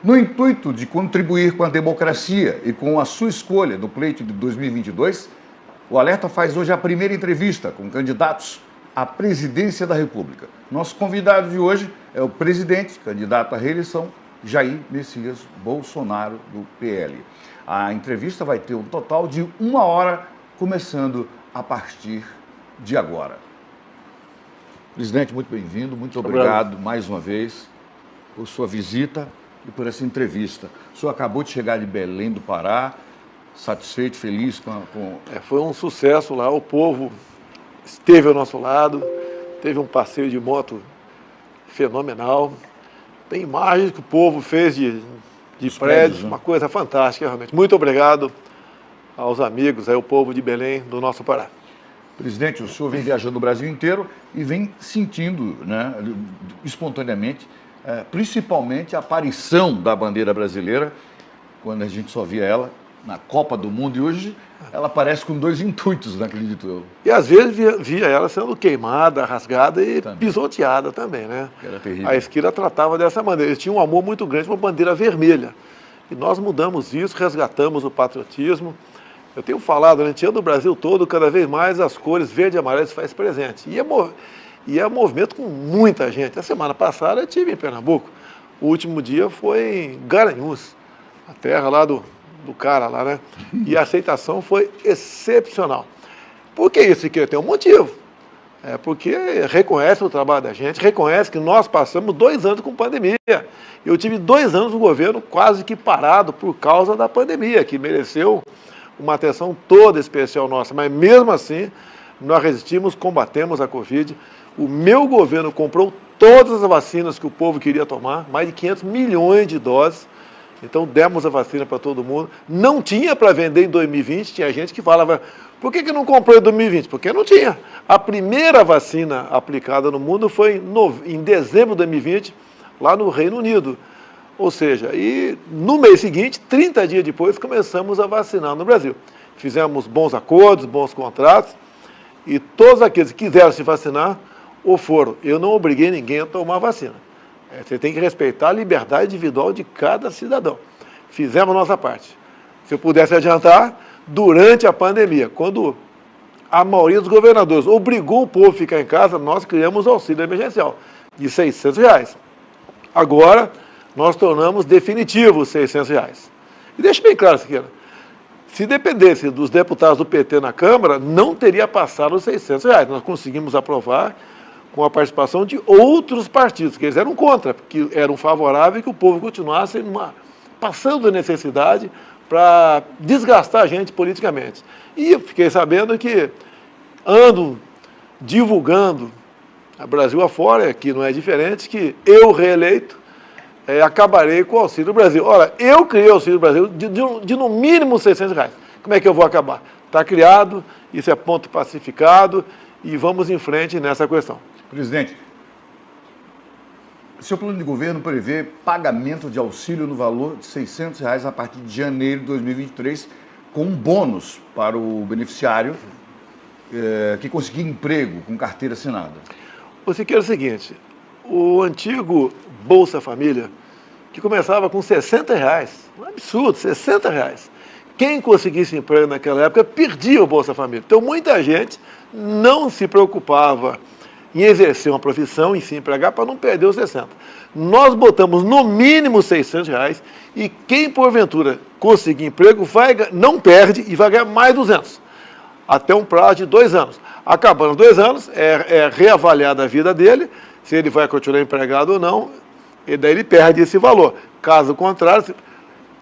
No intuito de contribuir com a democracia e com a sua escolha no pleito de 2022, o Alerta faz hoje a primeira entrevista com candidatos à presidência da República. Nosso convidado de hoje é o presidente, candidato à reeleição, Jair Messias Bolsonaro, do PL. A entrevista vai ter um total de 1 hora, começando a partir de agora. Presidente, muito bem-vindo, muito obrigado mais uma vez por sua visita e por essa entrevista. O senhor acabou de chegar de Belém do Pará, satisfeito, feliz com... Foi um sucesso lá, o povo esteve ao nosso lado, teve um passeio de moto fenomenal, tem imagens que o povo fez de prédios, uma coisa fantástica, realmente. Muito obrigado aos amigos, ao povo de Belém, do nosso Pará. Presidente, o senhor vem viajando o Brasil inteiro e vem sentindo, né, espontaneamente, principalmente a aparição da bandeira brasileira, quando a gente só via ela na Copa do Mundo, e hoje ela aparece com 2 intuitos, não acredito eu. E às vezes via ela sendo queimada, rasgada e pisoteada também, né? Era terrível. A esquerda tratava dessa maneira. Eles tinham um amor muito grande por uma bandeira vermelha. E nós mudamos isso, resgatamos o patriotismo. Eu tenho falado, a gente anda no Brasil todo, cada vez mais as cores verde e amarelo se faz presente. E é um movimento com muita gente. A semana passada eu estive em Pernambuco. O último dia foi em Garanhuns, a terra lá do cara lá, né? E a aceitação foi excepcional. Por que isso? Porque tem um motivo. Porque reconhece o trabalho da gente, reconhece que nós passamos 2 anos com pandemia. Eu tive 2 anos no governo quase que parado por causa da pandemia, que mereceu uma atenção toda especial nossa. Mas mesmo assim, nós resistimos, combatemos a Covid. O meu governo comprou todas as vacinas que o povo queria tomar, mais de 500 milhões de doses. Então, demos a vacina para todo mundo. Não tinha para vender em 2020. Tinha gente que falava, por que não comprou em 2020? Porque não tinha. A primeira vacina aplicada no mundo foi em dezembro de 2020, lá no Reino Unido. Ou seja, e no mês seguinte, 30 dias depois, começamos a vacinar no Brasil. Fizemos bons acordos, bons contratos, e todos aqueles que quiseram se vacinar, o foram. Eu não obriguei ninguém a tomar vacina. Você tem que respeitar a liberdade individual de cada cidadão. Fizemos a nossa parte. Se eu pudesse adiantar, durante a pandemia, quando a maioria dos governadores obrigou o povo a ficar em casa, nós criamos o auxílio emergencial de R$600. Agora, nós tornamos definitivo os R$600. E deixa bem claro isso aqui, se dependesse dos deputados do PT na Câmara, não teria passado os R$600. Nós conseguimos aprovar com a participação de outros partidos, que eles eram contra, porque eram favoráveis que o povo continuasse passando necessidade para desgastar a gente politicamente. E eu fiquei sabendo que ando divulgando, a Brasil afora, que não é diferente, que eu reeleito, acabarei com o Auxílio Brasil. Ora, eu criei o Auxílio Brasil de no mínimo R$600. Como é que eu vou acabar? Está criado, isso é ponto pacificado e vamos em frente nessa questão. Presidente, seu plano de governo prevê pagamento de auxílio no valor de R$600 a partir de janeiro de 2023, com um bônus para o beneficiário que conseguir emprego com carteira assinada. Você quer o seguinte, o antigo Bolsa Família, que começava com R$60, um absurdo, R$60. Quem conseguisse emprego naquela época perdia o Bolsa Família. Então muita gente não se preocupava em exercer uma profissão, em se empregar, para não perder os 60. Nós botamos no mínimo R$600 e quem, porventura, conseguir emprego, não perde e vai ganhar mais 200, até um prazo de 2 anos. Acabando os 2 anos, é reavaliada a vida dele, se ele vai continuar empregado ou não, e daí ele perde esse valor. Caso contrário,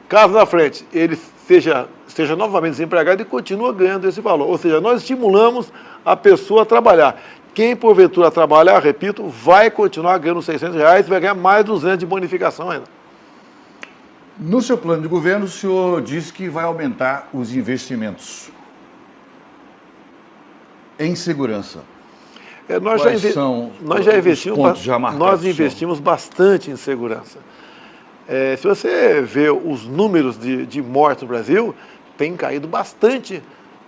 caso na frente ele seja novamente desempregado e continua ganhando esse valor. Ou seja, nós estimulamos a pessoa a trabalhar. Quem, porventura, trabalhar, repito, vai continuar ganhando R$600 e vai ganhar mais 200 de bonificação ainda. No seu plano de governo, o senhor diz que vai aumentar os investimentos em segurança. Nós já investimos bastante em segurança. Se você vê os números de mortes no Brasil, tem caído bastante,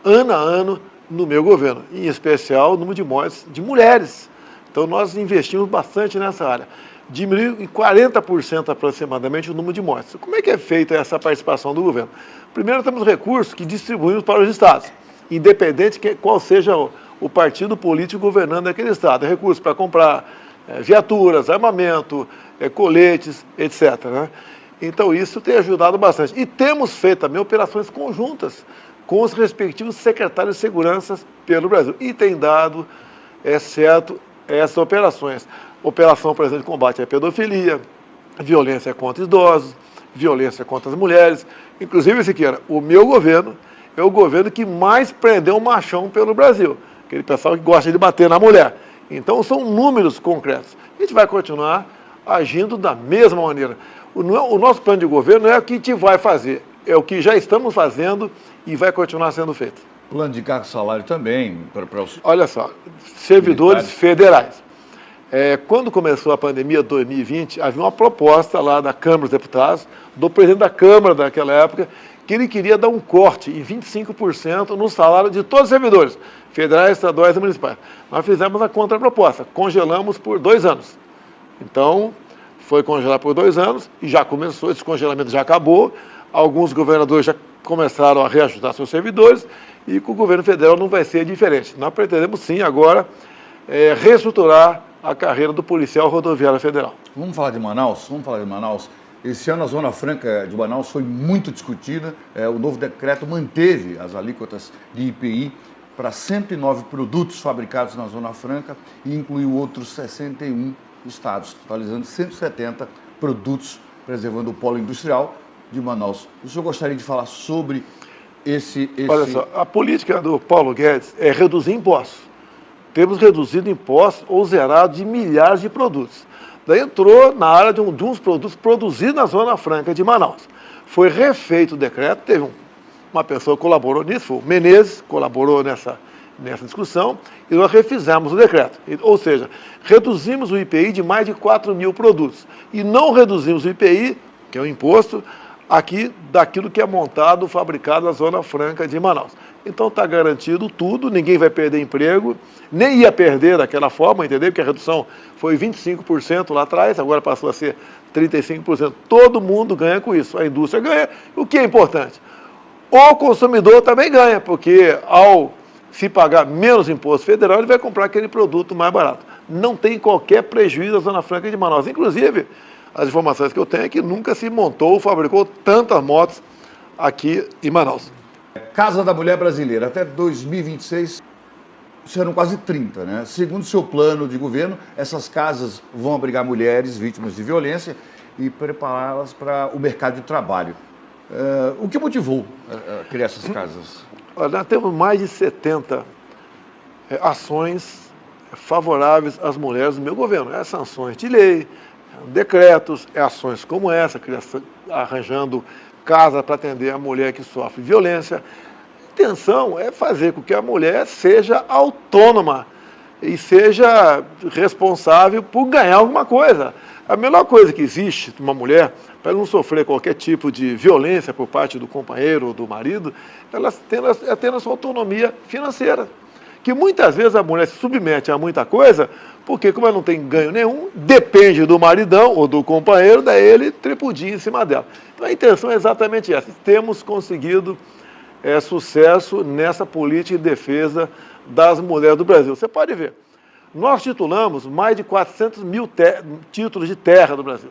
ano a ano, no meu governo, em especial o número de mortes de mulheres. Então nós investimos bastante nessa área. diminuiu em 40% aproximadamente o número de mortes. Como é que é feita essa participação do governo? Primeiro, temos recursos que distribuímos para os estados, independente de qual seja o partido político governando aquele estado. É recurso para comprar viaturas, armamento, coletes, etc. Né? Então, isso tem ajudado bastante. E temos feito também operações conjuntas com os respectivos secretários de segurança pelo Brasil. E tem dado certo essas operações. Operação, por exemplo, de combate à pedofilia, violência contra idosos, violência contra as mulheres. Inclusive, Siqueira, o meu governo é o governo que mais prendeu um machão pelo Brasil. Aquele pessoal que gosta de bater na mulher. Então, são números concretos. A gente vai continuar agindo da mesma maneira. O nosso plano de governo não é o que a gente vai fazer, é o que já estamos fazendo e vai continuar sendo feito. Plano de cargo e salário também para os... Olha só, servidores federais. Quando começou a pandemia 2020, havia uma proposta lá da Câmara dos Deputados, do presidente da Câmara daquela época, que ele queria dar um corte em 25% no salário de todos os servidores, federais, estaduais e municipais. Nós fizemos a contraproposta, congelamos por 2 anos. Então, foi congelar por 2 anos e já começou, esse congelamento já acabou, alguns governadores já começaram a reajustar seus servidores e com o governo federal não vai ser diferente. Nós pretendemos sim agora reestruturar a carreira do policial rodoviário federal. Vamos falar de Manaus? Vamos falar de Manaus. Esse ano a Zona Franca de Manaus foi muito discutida. O novo decreto manteve as alíquotas de IPI para 109 produtos fabricados na Zona Franca e incluiu outros 61 estados, totalizando 170 produtos, preservando o polo industrial de Manaus. O senhor gostaria de falar sobre esse... Olha só, a política do Paulo Guedes é reduzir impostos. Temos reduzido impostos ou zerado de milhares de produtos. Daí entrou na área de uns produtos produzidos na Zona Franca de Manaus. Foi refeito o decreto, teve uma pessoa que colaborou nisso, foi o Menezes, colaborou nessa discussão, e nós refizemos o decreto. Ou seja, reduzimos o IPI de mais de 4 mil produtos. E não reduzimos o IPI, que é o imposto, aqui daquilo que é montado, fabricado na Zona Franca de Manaus. Então está garantido tudo, ninguém vai perder emprego, nem ia perder daquela forma, entendeu? Porque a redução foi 25% lá atrás, agora passou a ser 35%. Todo mundo ganha com isso, a indústria ganha. O que é importante? O consumidor também ganha, porque ao se pagar menos imposto federal, ele vai comprar aquele produto mais barato. Não tem qualquer prejuízo na Zona Franca de Manaus. Inclusive, as informações que eu tenho é que nunca se montou ou fabricou tantas motos aqui em Manaus. Casa da Mulher Brasileira, até 2026, serão quase 30, né? Segundo o seu plano de governo, essas casas vão abrigar mulheres vítimas de violência e prepará-las para o mercado de trabalho. O que motivou a criar essas casas? Olha, nós temos mais de 70 ações favoráveis às mulheres do meu governo. Sanções de lei, decretos, ações como essa, arranjando casa para atender a mulher que sofre violência. A intenção é fazer com que a mulher seja autônoma e seja responsável por ganhar alguma coisa. A melhor coisa que existe de uma mulher, para não sofrer qualquer tipo de violência por parte do companheiro ou do marido, ela é ter a sua autonomia financeira. Que muitas vezes a mulher se submete a muita coisa, porque como ela não tem ganho nenhum, depende do maridão ou do companheiro, daí ele tripudia em cima dela. Então a intenção é exatamente essa. Temos conseguido sucesso nessa política de defesa das mulheres do Brasil. Você pode ver, nós titulamos mais de 400 mil títulos de terra do Brasil.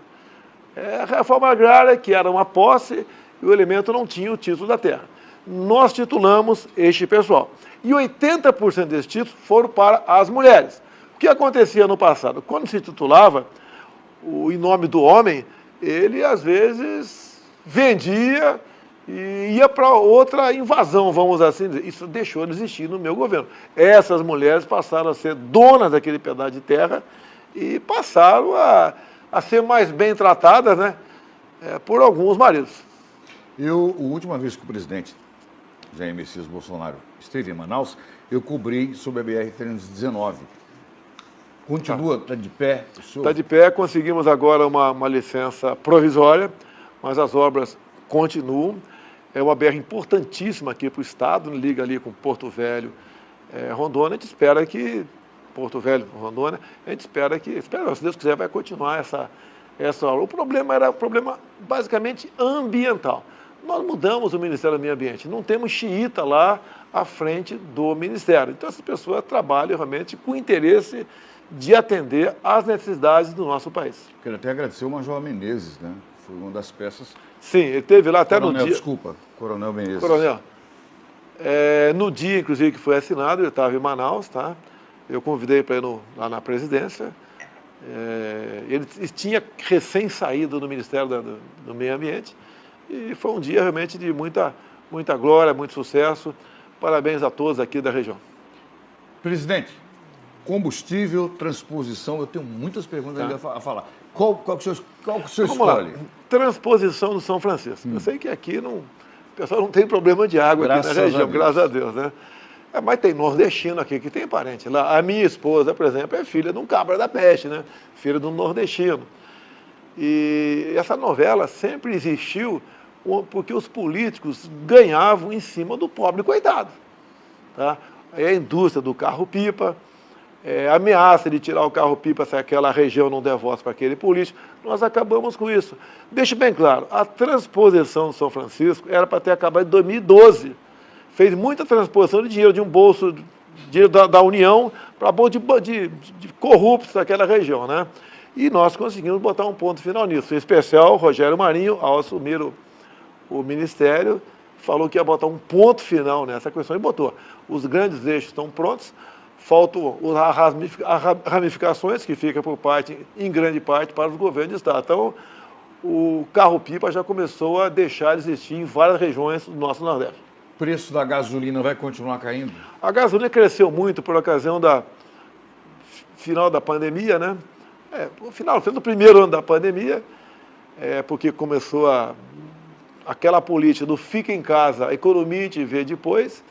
A reforma agrária, que era uma posse, e o elemento não tinha o título da terra. Nós titulamos este pessoal. E 80% desses títulos foram para as mulheres. O que acontecia no passado? Quando se titulava, em nome do homem, ele às vezes vendia e ia para outra invasão, vamos assim dizer. Isso deixou de existir no meu governo. Essas mulheres passaram a ser donas daquele pedaço de terra e passaram a ser mais bem tratadas, né, por alguns maridos. A última vez que o presidente Jair Messias Bolsonaro esteve em Manaus, eu cobri sobre a BR-319. Continua, está de pé? Está de pé, conseguimos agora uma licença provisória, mas as obras continuam. É uma BR importantíssima aqui para o estado, liga ali com Porto Velho, Rondônia. A gente espera que Porto Velho, Rondônia. A gente espera não, se Deus quiser, vai continuar essa aula. O problema era basicamente ambiental. Nós mudamos o Ministério do Meio Ambiente, não temos xiita lá à frente do Ministério. Então, essas pessoas trabalham realmente com interesse de atender às necessidades do nosso país. Quero até agradecer o Major Menezes, né? Foi uma das peças. Sim, ele esteve lá até Coronel, no dia... Desculpa, Coronel Menezes. Coronel, no dia, inclusive, que foi assinado, ele estava em Manaus, tá? Eu convidei para ir lá na presidência. Ele tinha recém saído do Ministério do Meio Ambiente e foi um dia realmente de muita glória, muito sucesso. Parabéns a todos aqui da região. Presidente, combustível, transposição, eu tenho muitas perguntas ainda a falar. Qual que o senhor escolhe? Lá. Transposição do São Francisco. Eu sei que aqui o pessoal não tem problema de água Graças aqui na região, a Deus. graças a Deus, né? Mas tem nordestino aqui que tem parente lá. A minha esposa, por exemplo, é filha de um cabra da peste, né? Filha de um nordestino. E essa novela sempre existiu porque os políticos ganhavam em cima do pobre coitado. Tá? É a indústria do carro-pipa, a ameaça de tirar o carro-pipa se aquela região não der voto para aquele político. Nós acabamos com isso. Deixe bem claro, a transposição do São Francisco era para ter acabado em 2012. Fez muita transposição de dinheiro de um bolso, dinheiro da União, para bolso de corruptos daquela região, né? E nós conseguimos botar um ponto final nisso. Em especial, Rogério Marinho, ao assumir o Ministério, falou que ia botar um ponto final nessa questão e botou. Os grandes eixos estão prontos, faltam as ramificações, que fica por parte, em grande parte, para os governos de Estado. Então, o carro-pipa já começou a deixar de existir em várias regiões do nosso Nordeste. O preço da gasolina vai continuar caindo? A gasolina cresceu muito por ocasião final da pandemia, né? No primeiro ano da pandemia, porque começou aquela política do fica em casa, a economia te vê depois,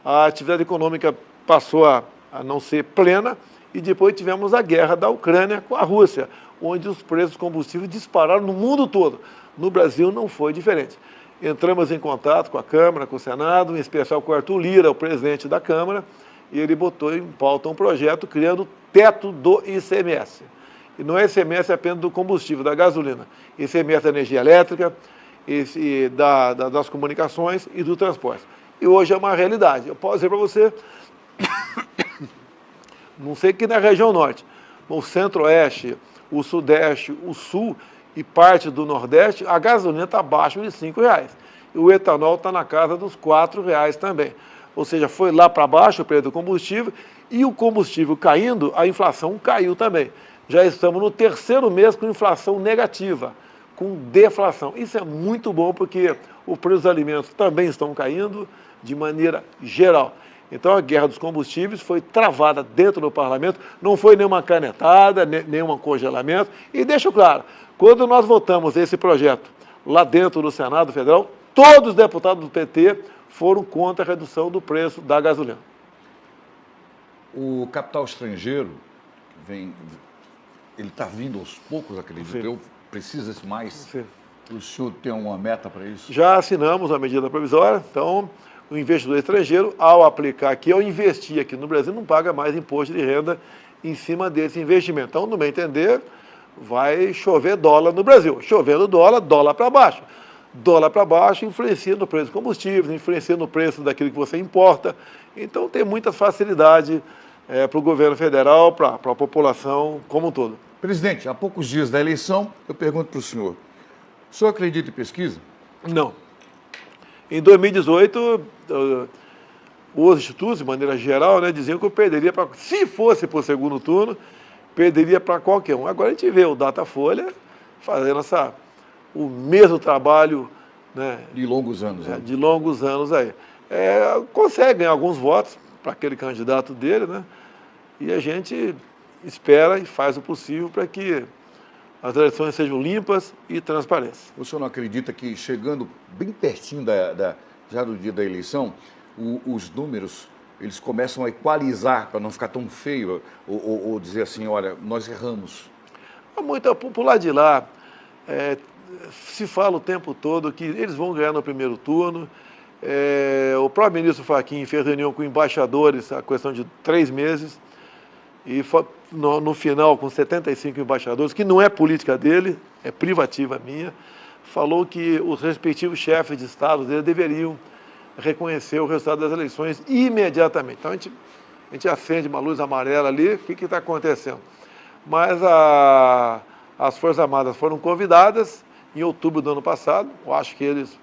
a atividade econômica passou a não ser plena e depois tivemos a guerra da Ucrânia com a Rússia, onde os preços dos combustíveis dispararam no mundo todo. No Brasil não foi diferente. Entramos em contato com a Câmara, com o Senado, em especial com o Arthur Lira, o presidente da Câmara, e ele botou em pauta um projeto criando o teto do ICMS. E não é ICMS apenas do combustível, da gasolina. ICMS da energia elétrica, das comunicações e do transporte. E hoje é uma realidade. Eu posso dizer para você, não sei que na região norte, o centro-oeste, o sudeste, o sul e parte do nordeste, a gasolina está abaixo de R$5. E o etanol está na casa dos R$4 também. Ou seja, foi lá para baixo o preço do combustível e o combustível caindo, a inflação caiu também. Já estamos no terceiro mês com inflação negativa, com deflação. Isso é muito bom porque o preço dos alimentos também estão caindo de maneira geral. Então a guerra dos combustíveis foi travada dentro do parlamento, não foi nenhuma canetada, nenhum congelamento. E deixo claro, quando nós votamos esse projeto lá dentro do Senado Federal, todos os deputados do PT foram contra a redução do preço da gasolina. O capital estrangeiro ele está vindo aos poucos, acredito Sim. eu, precisa-se mais. Sim. O senhor tem uma meta para isso? Já assinamos a medida provisória, então o investidor estrangeiro, ao aplicar aqui, ao investir aqui no Brasil, não paga mais imposto de renda em cima desse investimento. Então, no meu entender, vai chover dólar no Brasil. Chovendo dólar para baixo. Dólar para baixo influencia no preço dos combustíveis, influencia no preço daquilo que você importa. Então, tem muita facilidade para o governo federal, para a população como um todo. Presidente, há poucos dias da eleição, eu pergunto para o senhor acredita em pesquisa? Não. Em 2018, os institutos, de maneira geral, né, diziam que eu perderia para... Se fosse para o segundo turno, perderia para qualquer um. Agora a gente vê o Datafolha fazendo o mesmo trabalho, né, De longos anos. Né? de longos anos aí. Consegue ganhar alguns votos para aquele candidato dele, né? E a gente espera e faz o possível para que as eleições sejam limpas e transparentes. O senhor não acredita que chegando bem pertinho já do dia da eleição, os números eles começam a equalizar para não ficar tão feio ou dizer assim, olha, nós erramos? Muito por lá de lá, se fala o tempo todo que eles vão ganhar no primeiro turno. O próprio ministro Fachin fez reunião com embaixadores, a questão de 3 meses, e no final, com 75 embaixadores, que não é política dele, é privativa minha, falou que os respectivos chefes de Estado dele deveriam reconhecer o resultado das eleições imediatamente. Então, a gente acende uma luz amarela ali, o que está acontecendo? Mas as Forças Armadas foram convidadas em outubro do ano passado, eu acho que eles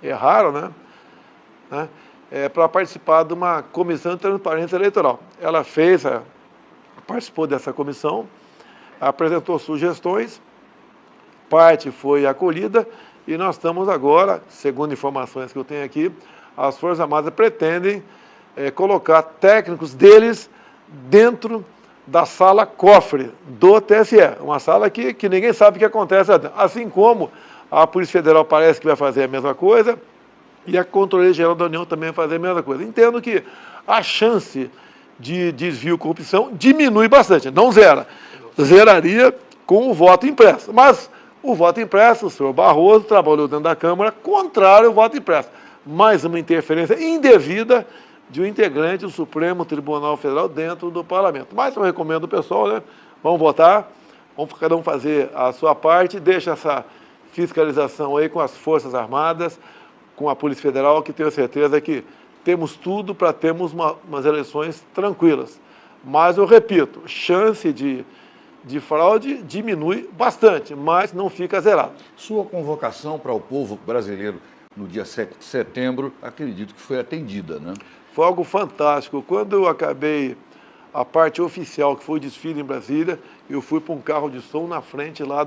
erraram, né? Para participar de uma comissão de transparência eleitoral. Ela participou dessa comissão, apresentou sugestões, parte foi acolhida e nós estamos agora, segundo informações que eu tenho aqui, as Forças Armadas pretendem colocar técnicos deles dentro da sala cofre do TSE, uma sala que ninguém sabe o que acontece, assim como a Polícia Federal parece que vai fazer a mesma coisa e a Controladoria Geral da União também vai fazer a mesma coisa. Entendo que a chance de desvio e corrupção diminui bastante, não zera, zeraria com o voto impresso, mas o voto impresso, o senhor Barroso trabalhou dentro da Câmara contrário ao voto impresso, mais uma interferência indevida de um integrante do Supremo Tribunal Federal dentro do Parlamento. Mas eu recomendo ao pessoal, né? Vamos votar, vamos cada um fazer a sua parte, deixa essa fiscalização aí com as Forças Armadas, com a Polícia Federal, que tenho certeza que temos tudo para termos umas eleições tranquilas. Mas eu repito, chance de fraude diminui bastante, mas não fica zerado. Sua convocação para o povo brasileiro no dia 7 de setembro, acredito que foi atendida, né? Foi algo fantástico. Quando eu acabei a parte oficial, que foi o desfile em Brasília, eu fui para um carro de som na frente lá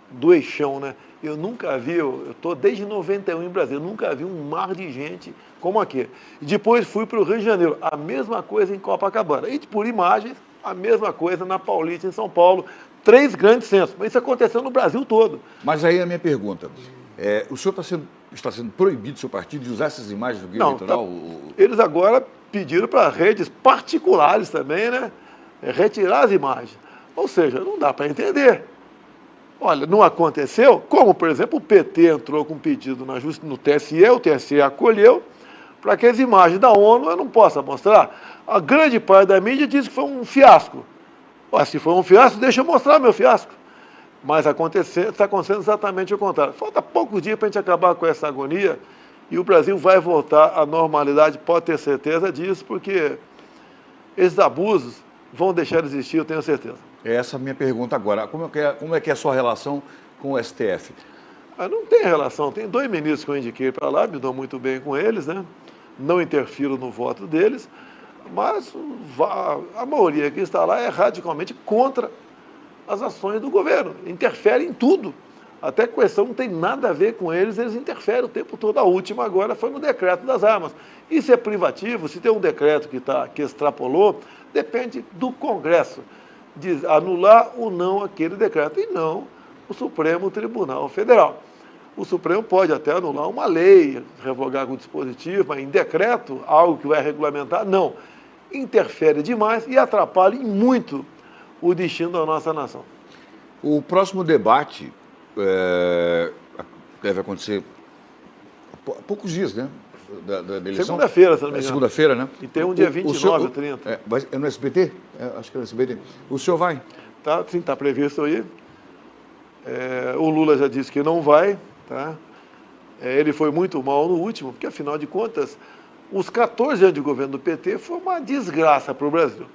do Eixão, né? Eu nunca vi, eu estou desde 91 em Brasília, eu nunca vi um mar de gente como aqui. E depois fui para o Rio de Janeiro, a mesma coisa em Copacabana. E por imagens, a mesma coisa na Paulista, em São Paulo. 3 grandes centros. Mas isso aconteceu no Brasil todo. Mas aí a minha pergunta, o senhor está sendo proibido, seu partido, de usar essas imagens do guia eleitoral? Eles agora pediram para redes particulares também, né? Retirar as imagens. Ou seja, não dá para entender. Olha, não aconteceu, como, por exemplo, o PT entrou com um pedido no TSE, o TSE acolheu, para que as imagens da ONU eu não possa mostrar. A grande parte da mídia diz que foi um fiasco. Olha, se foi um fiasco, deixa eu mostrar meu fiasco. Mas está acontecendo exatamente o contrário. Falta poucos dias para a gente acabar com essa agonia e o Brasil vai voltar à normalidade, pode ter certeza disso, porque esses abusos vão deixar de existir, eu tenho certeza. Essa é a minha pergunta agora. Como é que é a sua relação com o STF? Não tem relação. Tem 2 ministros que eu indiquei para lá, me dou muito bem com eles, né? Não interfiro no voto deles, mas a maioria que está lá é radicalmente contra as ações do governo. Interfere em tudo. Até a questão não tem nada a ver com eles interferem o tempo todo. A última agora foi no decreto das armas. Isso é privativo, se tem um decreto que extrapolou, depende do Congresso de anular ou não aquele decreto, e não o Supremo Tribunal Federal. O Supremo pode até anular uma lei, revogar algum dispositivo, mas em decreto, algo que vai regulamentar, não. Interfere demais e atrapalha muito o destino da nossa nação. O próximo debate deve acontecer há poucos dias, né? Da eleição. Segunda-feira, se não me engano. Segunda-feira, né? E tem um dia 29 ou 30. É no SBT? Acho que é no SBT. O senhor vai? Tá, sim, está previsto aí. O Lula já disse que não vai, tá? Ele foi muito mal no último, porque, afinal de contas, os 14 anos de governo do PT foi uma desgraça para o Brasil.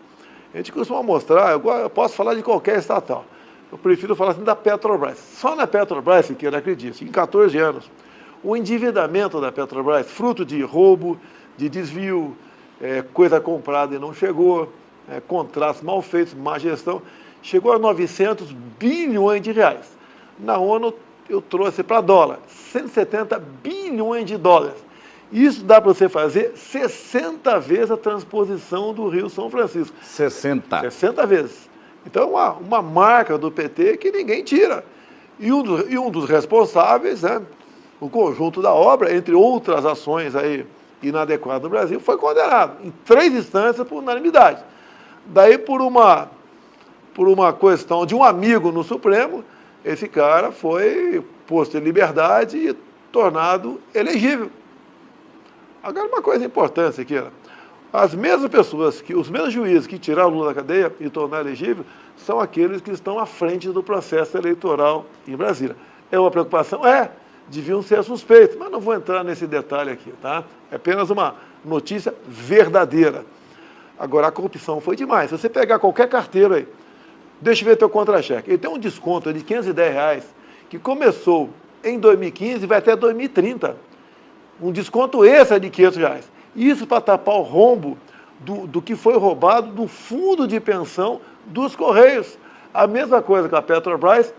A gente costuma mostrar, eu posso falar de qualquer estatal, eu prefiro falar assim da Petrobras. Só na Petrobras, se queira acredite, em 14 anos, o endividamento da Petrobras, fruto de roubo, de desvio, coisa comprada e não chegou, contratos mal feitos, má gestão, chegou a 900 bilhões de reais. Na ONU, eu trouxe para dólar, 170 bilhões de dólares. Isso dá para você fazer 60 vezes a transposição do Rio São Francisco. 60? 60 vezes. Então, uma marca do PT que ninguém tira. E um dos responsáveis, né, o conjunto da obra, entre outras ações aí inadequadas no Brasil, foi condenado em 3 instâncias por unanimidade. Daí, por uma questão de um amigo no Supremo, esse cara foi posto em liberdade e tornado elegível. Agora, uma coisa importante aqui, As mesmas pessoas, os mesmos juízes que tiraram o Lula da cadeia e tornaram elegível, são aqueles que estão à frente do processo eleitoral em Brasília. É uma preocupação? É, deviam ser suspeitos, mas não vou entrar nesse detalhe aqui, tá? É apenas uma notícia verdadeira. Agora, a corrupção foi demais. Se você pegar qualquer carteiro aí, deixa eu ver teu contra-cheque, ele tem um desconto de R$510, que começou em 2015 e vai até 2030. Um desconto extra de R$500. Isso para tapar o rombo do que foi roubado do fundo de pensão dos Correios. A mesma coisa com a Petrobras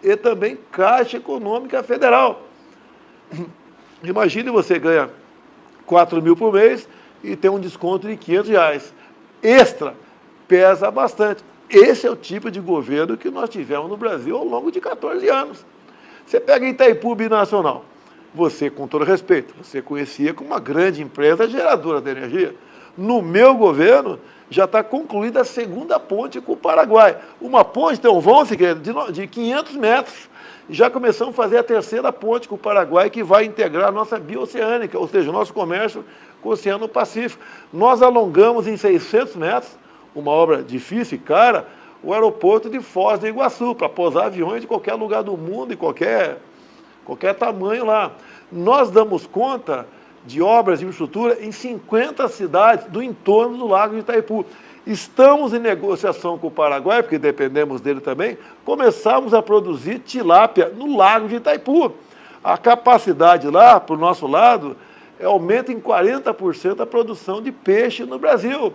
e também Caixa Econômica Federal. Imagine você ganha 4 mil por mês e tem um desconto de R$500. Extra, pesa bastante. Esse é o tipo de governo que nós tivemos no Brasil ao longo de 14 anos. Você pega Itaipu Binacional. Você, com todo respeito, você conhecia como uma grande empresa geradora de energia. No meu governo, já está concluída a segunda ponte com o Paraguai. Uma ponte tem um vão de 500 metros. Já começamos a fazer a terceira ponte com o Paraguai, que vai integrar a nossa bioceânica, ou seja, o nosso comércio com o Oceano Pacífico. Nós alongamos em 600 metros, uma obra difícil e cara, o aeroporto de Foz do Iguaçu, para pousar aviões de qualquer lugar do mundo e qualquer tamanho lá. Nós damos conta de obras de infraestrutura em 50 cidades do entorno do Lago de Itaipu. Estamos em negociação com o Paraguai, porque dependemos dele também, começamos a produzir tilápia no Lago de Itaipu. A capacidade lá, para o nosso lado, aumenta em 40% a produção de peixe no Brasil.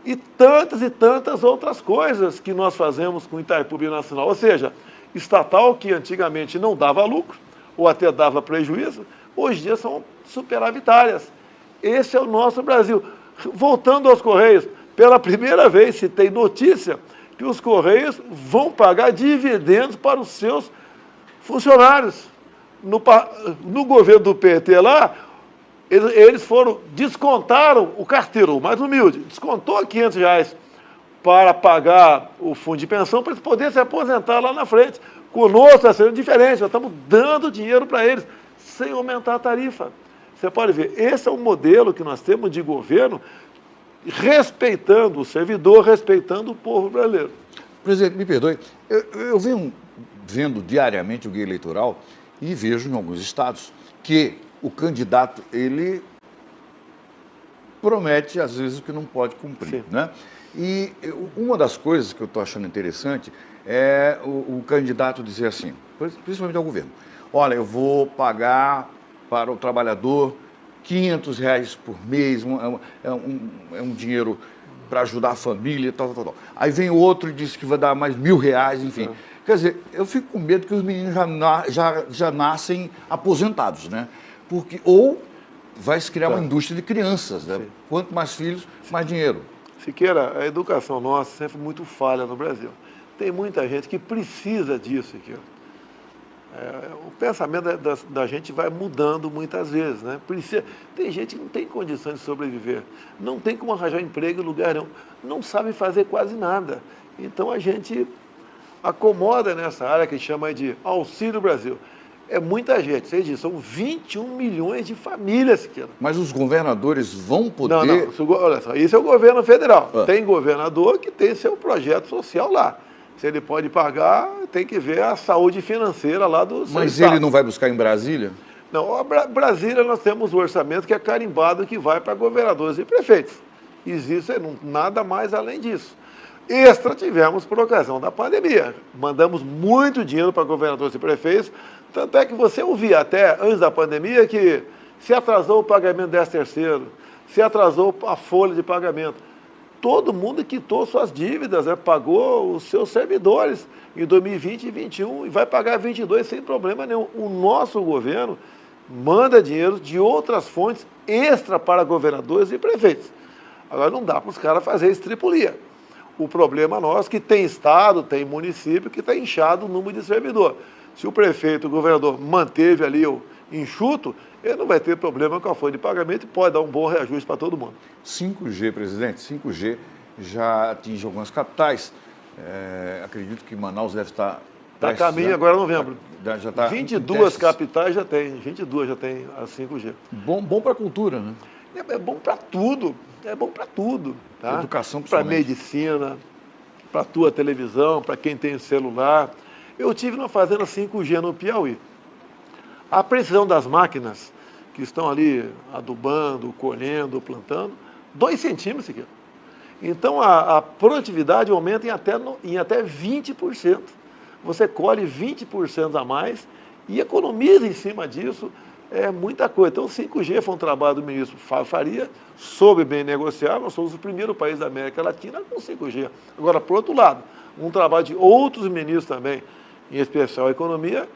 E tantas outras coisas que nós fazemos com o Itaipu Binacional. Ou seja, estatal que antigamente não dava lucro, ou até dava prejuízo, hoje em dia são superavitárias. Esse é o nosso Brasil. Voltando aos Correios, pela primeira vez se tem notícia que os Correios vão pagar dividendos para os seus funcionários. No governo do PT lá, eles descontaram o carteiro, o mais humilde, descontou R$500 para pagar o fundo de pensão para eles poderem se aposentar lá na frente. Conosco está sendo diferente, nós estamos dando dinheiro para eles, sem aumentar a tarifa. Você pode ver, esse é o modelo que nós temos de governo, respeitando o servidor, respeitando o povo brasileiro. Presidente, me perdoe, eu venho vendo diariamente o guia eleitoral e vejo em alguns estados que o candidato, ele promete, às vezes, o que não pode cumprir, né? E uma das coisas que eu estou achando interessante é o candidato dizer assim, principalmente ao governo, olha, eu vou pagar para o trabalhador R$500 por mês, é um dinheiro para ajudar a família, tal. Aí vem o outro e diz que vai dar mais R$1.000, enfim. Quer dizer, eu fico com medo que os meninos já nascem aposentados, né? Ou vai se criar uma indústria de crianças, né? Quanto mais filhos, mais dinheiro. Siqueira, a educação nossa sempre muito falha no Brasil. Tem muita gente que precisa disso, Siqueira. O pensamento da gente vai mudando muitas vezes, né? Tem gente que não tem condições de sobreviver, não tem como arranjar emprego em lugar nenhum, não sabe fazer quase nada. Então a gente acomoda nessa área que chama de Auxílio Brasil. É muita gente, vocês dizem, são 21 milhões de famílias, Siqueira. Mas os governadores vão poder... Não, olha só, isso é o governo federal. Tem governador que tem seu projeto social lá. Se ele pode pagar, tem que ver a saúde financeira lá do seu Mas estado. ele não vai buscar em Brasília? Não, Brasília nós temos o orçamento que é carimbado que vai para governadores e prefeitos. Existe nada mais além disso. Extra tivemos por ocasião da pandemia. Mandamos muito dinheiro para governadores e prefeitos, tanto é que você ouvia até antes da pandemia que se atrasou o pagamento do 13º, se atrasou a folha de pagamento. Todo mundo quitou suas dívidas, pagou os seus servidores em 2020 e 2021 e vai pagar 2022 sem problema nenhum. O nosso governo manda dinheiro de outras fontes extra para governadores e prefeitos. Agora não dá para os caras fazer estripulia. O problema nosso é que tem estado, tem município que está inchado o número de servidor. Se o prefeito, o governador manteve ali o enxuto, ele não vai ter problema com a folha de pagamento e pode dar um bom reajuste para todo mundo. 5G, presidente, 5G já atinge algumas capitais. Acredito que Manaus deve estar... Está a caminho agora em novembro. Já tá 22 capitais já tem, 22 já tem a 5G. Bom para a cultura, né? É bom para tudo, é bom para tudo. Tá? Educação, para principalmente. medicina, para a tua televisão, para quem tem celular. Eu tive numa fazenda 5G no Piauí. A precisão das máquinas que estão ali adubando, colhendo, plantando, 2 centímetros sequer. Então a produtividade aumenta em até 20%. Você colhe 20% a mais e economiza em cima disso muita coisa. Então o 5G foi um trabalho do ministro Fábio Faria, soube bem negociar, nós somos o primeiro país da América Latina com 5G. Agora, por outro lado, um trabalho de outros ministros também, em especial a economia,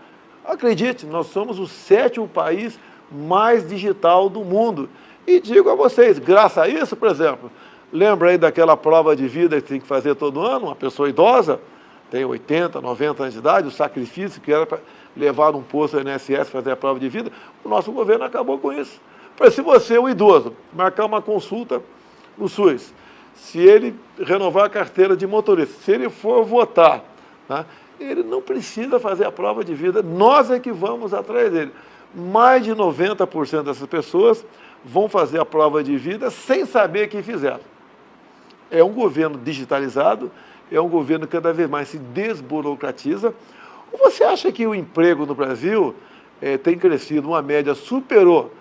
acredite, nós somos o 7º país mais digital do mundo. E digo a vocês, graças a isso, por exemplo, lembra aí daquela prova de vida que tem que fazer todo ano, uma pessoa idosa, tem 80, 90 anos de idade, o sacrifício que era para levar um posto do INSS fazer a prova de vida, o nosso governo acabou com isso. Porque se você, o idoso, marcar uma consulta no SUS, se ele renovar a carteira de motorista, se ele for votar, tá, ele não precisa fazer a prova de vida, nós é que vamos atrás dele. Mais de 90% dessas pessoas vão fazer a prova de vida sem saber que fizeram. É um governo digitalizado, é um governo que cada vez mais se desburocratiza. Ou você acha que o emprego no Brasil tem crescido, uma média superou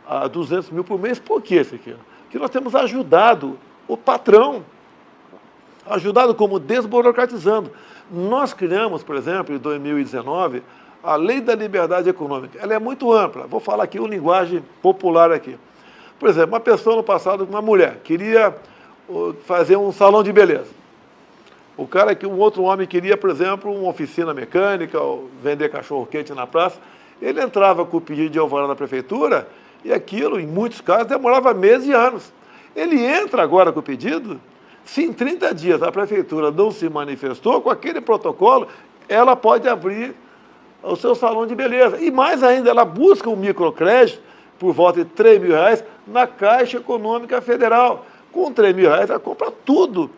a 200 mil por mês? Por quê, Siqueira? Porque nós temos ajudado o patrão, ajudado como desburocratizando. Nós criamos, por exemplo, em 2019, a Lei da Liberdade Econômica. Ela é muito ampla. Vou falar aqui uma linguagem popular aqui. Por exemplo, uma pessoa no passado, uma mulher, queria fazer um salão de beleza. Um outro homem queria, por exemplo, uma oficina mecânica, ou vender cachorro-quente na praça. Ele entrava com o pedido de alvará na prefeitura e aquilo, em muitos casos, demorava meses e anos. Ele entra agora com o pedido, se em 30 dias a prefeitura não se manifestou, com aquele protocolo, ela pode abrir o seu salão de beleza. E mais ainda, ela busca um microcrédito por volta de R$ 3.000 na Caixa Econômica Federal. Com R$ 3.000 ela compra tudo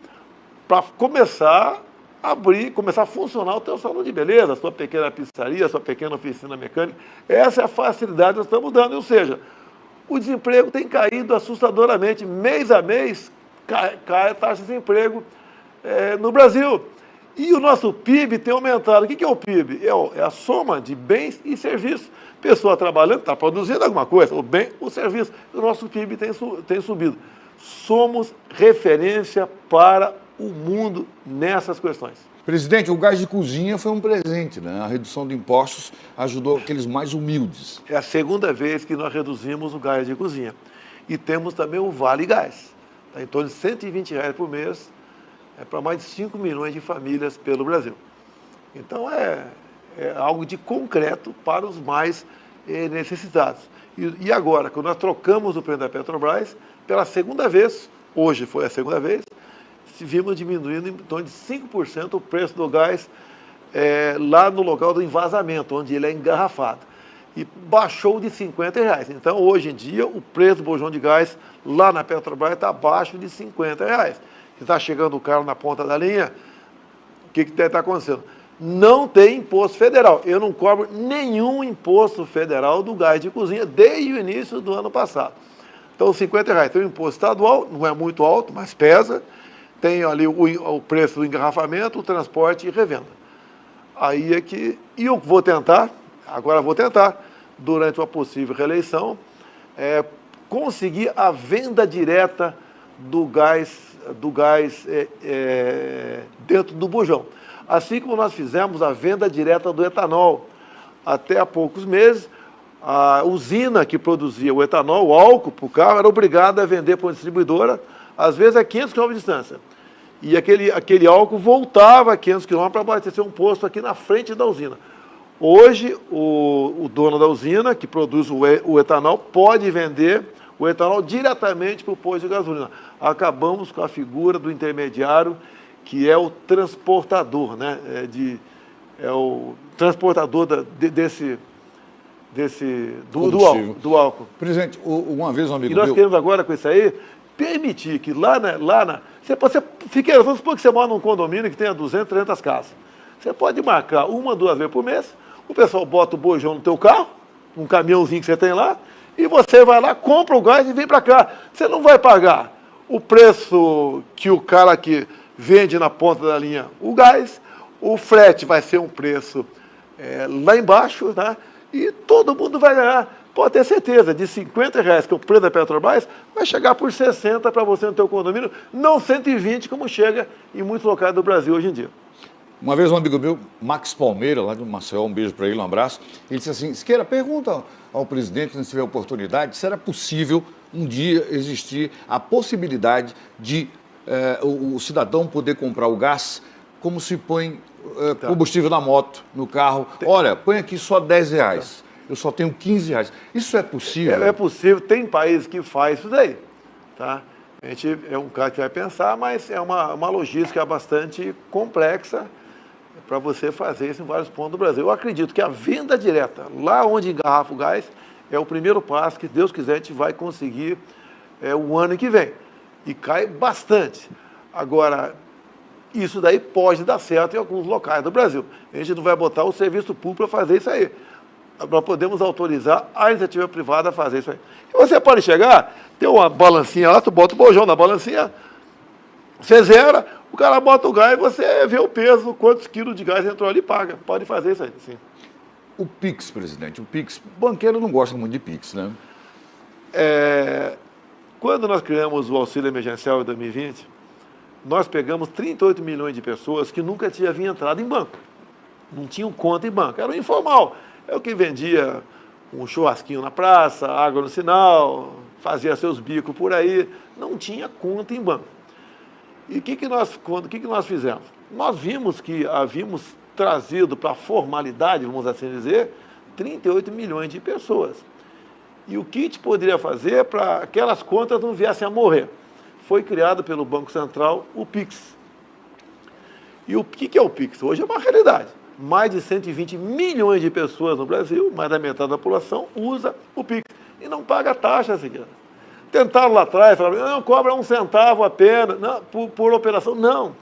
para começar a abrir, começar a funcionar o teu salão de beleza, a sua pequena pizzaria, a sua pequena oficina mecânica. Essa é a facilidade que nós estamos dando. Ou seja, o desemprego tem caído assustadoramente. Mês a mês cai a taxa de desemprego no Brasil. E o nosso PIB tem aumentado. O que é o PIB? É a soma de bens e serviços. Pessoa trabalhando, está produzindo alguma coisa, o bem, o serviço. O nosso PIB tem subido. Somos referência para o mundo nessas questões. Presidente, o gás de cozinha foi um presente, né? A redução de impostos ajudou aqueles mais humildes. É a segunda vez que nós reduzimos o gás de cozinha. E temos também o Vale Gás. Tá em torno de R$ 120 por mês, para mais de 5 milhões de famílias pelo Brasil. Então é algo de concreto para os mais necessitados. E agora, quando nós trocamos o preço da Petrobras, pela segunda vez, hoje foi a segunda vez, vimos diminuindo em torno de 5% o preço do gás lá no local do envasamento, onde ele é engarrafado. E baixou de R$ 50. Então, hoje em dia, o preço do bujão de gás lá na Petrobras está abaixo de R$ 50. Está chegando o carro na ponta da linha, o que deve estar acontecendo? Não tem imposto federal. Eu não cobro nenhum imposto federal do gás de cozinha desde o início do ano passado. Então, R$ 50. Tem o imposto estadual, não é muito alto, mas pesa. Tem ali o preço do engarrafamento, o transporte e revenda. Aí é que... E eu vou tentar, durante uma possível reeleição, conseguir a venda direta do gás dentro do bujão. Assim como nós fizemos a venda direta do etanol. Até há poucos meses, a usina que produzia o etanol, o álcool para o carro, era obrigada a vender para uma distribuidora, às vezes a 500 km de distância. E aquele álcool voltava a 500 km para abastecer um posto aqui na frente da usina. Hoje, o dono da usina, que produz o etanol, pode vender o etanol diretamente para o posto de gasolina. Acabamos com a figura do intermediário, que é o transportador, né? É o transportador do álcool. Presidente, uma vez um amigo meu... E nós queremos agora, com isso aí, permitir que Siqueira, vamos supor que você mora num condomínio que tenha 200, 300 casas. Você pode marcar 1, 2 vezes por mês, o pessoal bota o bojão no teu carro, um caminhãozinho que você tem lá, E você vai lá, compra o gás e vem para cá. Você não vai pagar o preço que o cara que vende na ponta da linha o gás, o frete vai ser um preço lá embaixo, tá? E todo mundo vai ganhar. Pode ter certeza, de R$50, que é o preço da Petrobras, vai chegar por 60 para você no teu condomínio, não 120 como chega em muitos locais do Brasil hoje em dia. Uma vez um amigo meu, Max Palmeira, lá de Maceió, um beijo para ele, um abraço, ele disse assim, Siqueira, pergunta ao presidente, se tiver oportunidade, se era possível um dia existir a possibilidade de o cidadão poder comprar o gás como se põe combustível na moto, no carro. Olha, põe aqui só R$10. Eu só tenho R$15. Isso é possível? É possível, tem países que faz isso daí, tá? A gente é um cara que vai pensar, mas é uma logística bastante complexa para você fazer isso em vários pontos do Brasil. Eu acredito que a venda direta, lá onde engarrafa o gás, é o primeiro passo que, Deus quiser, a gente vai conseguir o ano que vem. E cai bastante. Agora, isso daí pode dar certo em alguns locais do Brasil. A gente não vai botar o serviço público para fazer isso aí. Nós podemos autorizar a iniciativa privada a fazer isso aí. E você pode chegar, tem uma balancinha lá, tu bota o bojão na balancinha, você zera, o cara bota o gás e você vê o peso, quantos quilos de gás entrou ali e paga. Pode fazer isso aí, sim. O Pix, presidente, o Pix, banqueiro não gosta muito de Pix, né? Quando nós criamos o auxílio emergencial em 2020, nós pegamos 38 milhões de pessoas que nunca haviam entrado em banco. Não tinham conta em banco, era o informal. É o que vendia um churrasquinho na praça, água no sinal, fazia seus bicos por aí, não tinha conta em banco. E o que nós fizemos? Nós vimos que havíamos trazido para a formalidade, vamos assim dizer, 38 milhões de pessoas. E o que a gente poderia fazer para aquelas contas não viessem a morrer? Foi criado pelo Banco Central o Pix. E o que é o Pix? Hoje é uma realidade. Mais de 120 milhões de pessoas no Brasil, mais da metade da população, usa o Pix. E não paga taxa sequer. Tentaram lá atrás, falaram, não, cobra 1 centavo apenas, não, por operação. Não.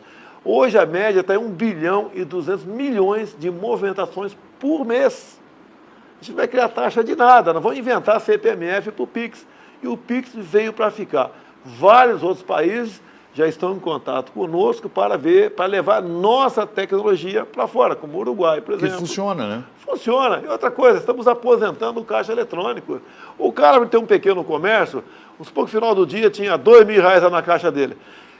Hoje a média está em 1 bilhão e 200 milhões de movimentações por mês. A gente não vai criar taxa de nada, nós vamos inventar CPMF para o Pix. E o Pix veio para ficar. Vários outros países já estão em contato conosco para levar nossa tecnologia para fora, como o Uruguai, por exemplo. Que funciona, né? Funciona. E outra coisa, estamos aposentando o caixa eletrônico. O cara tem um pequeno comércio, uns poucos final do dia tinha R$2.000 lá na caixa dele.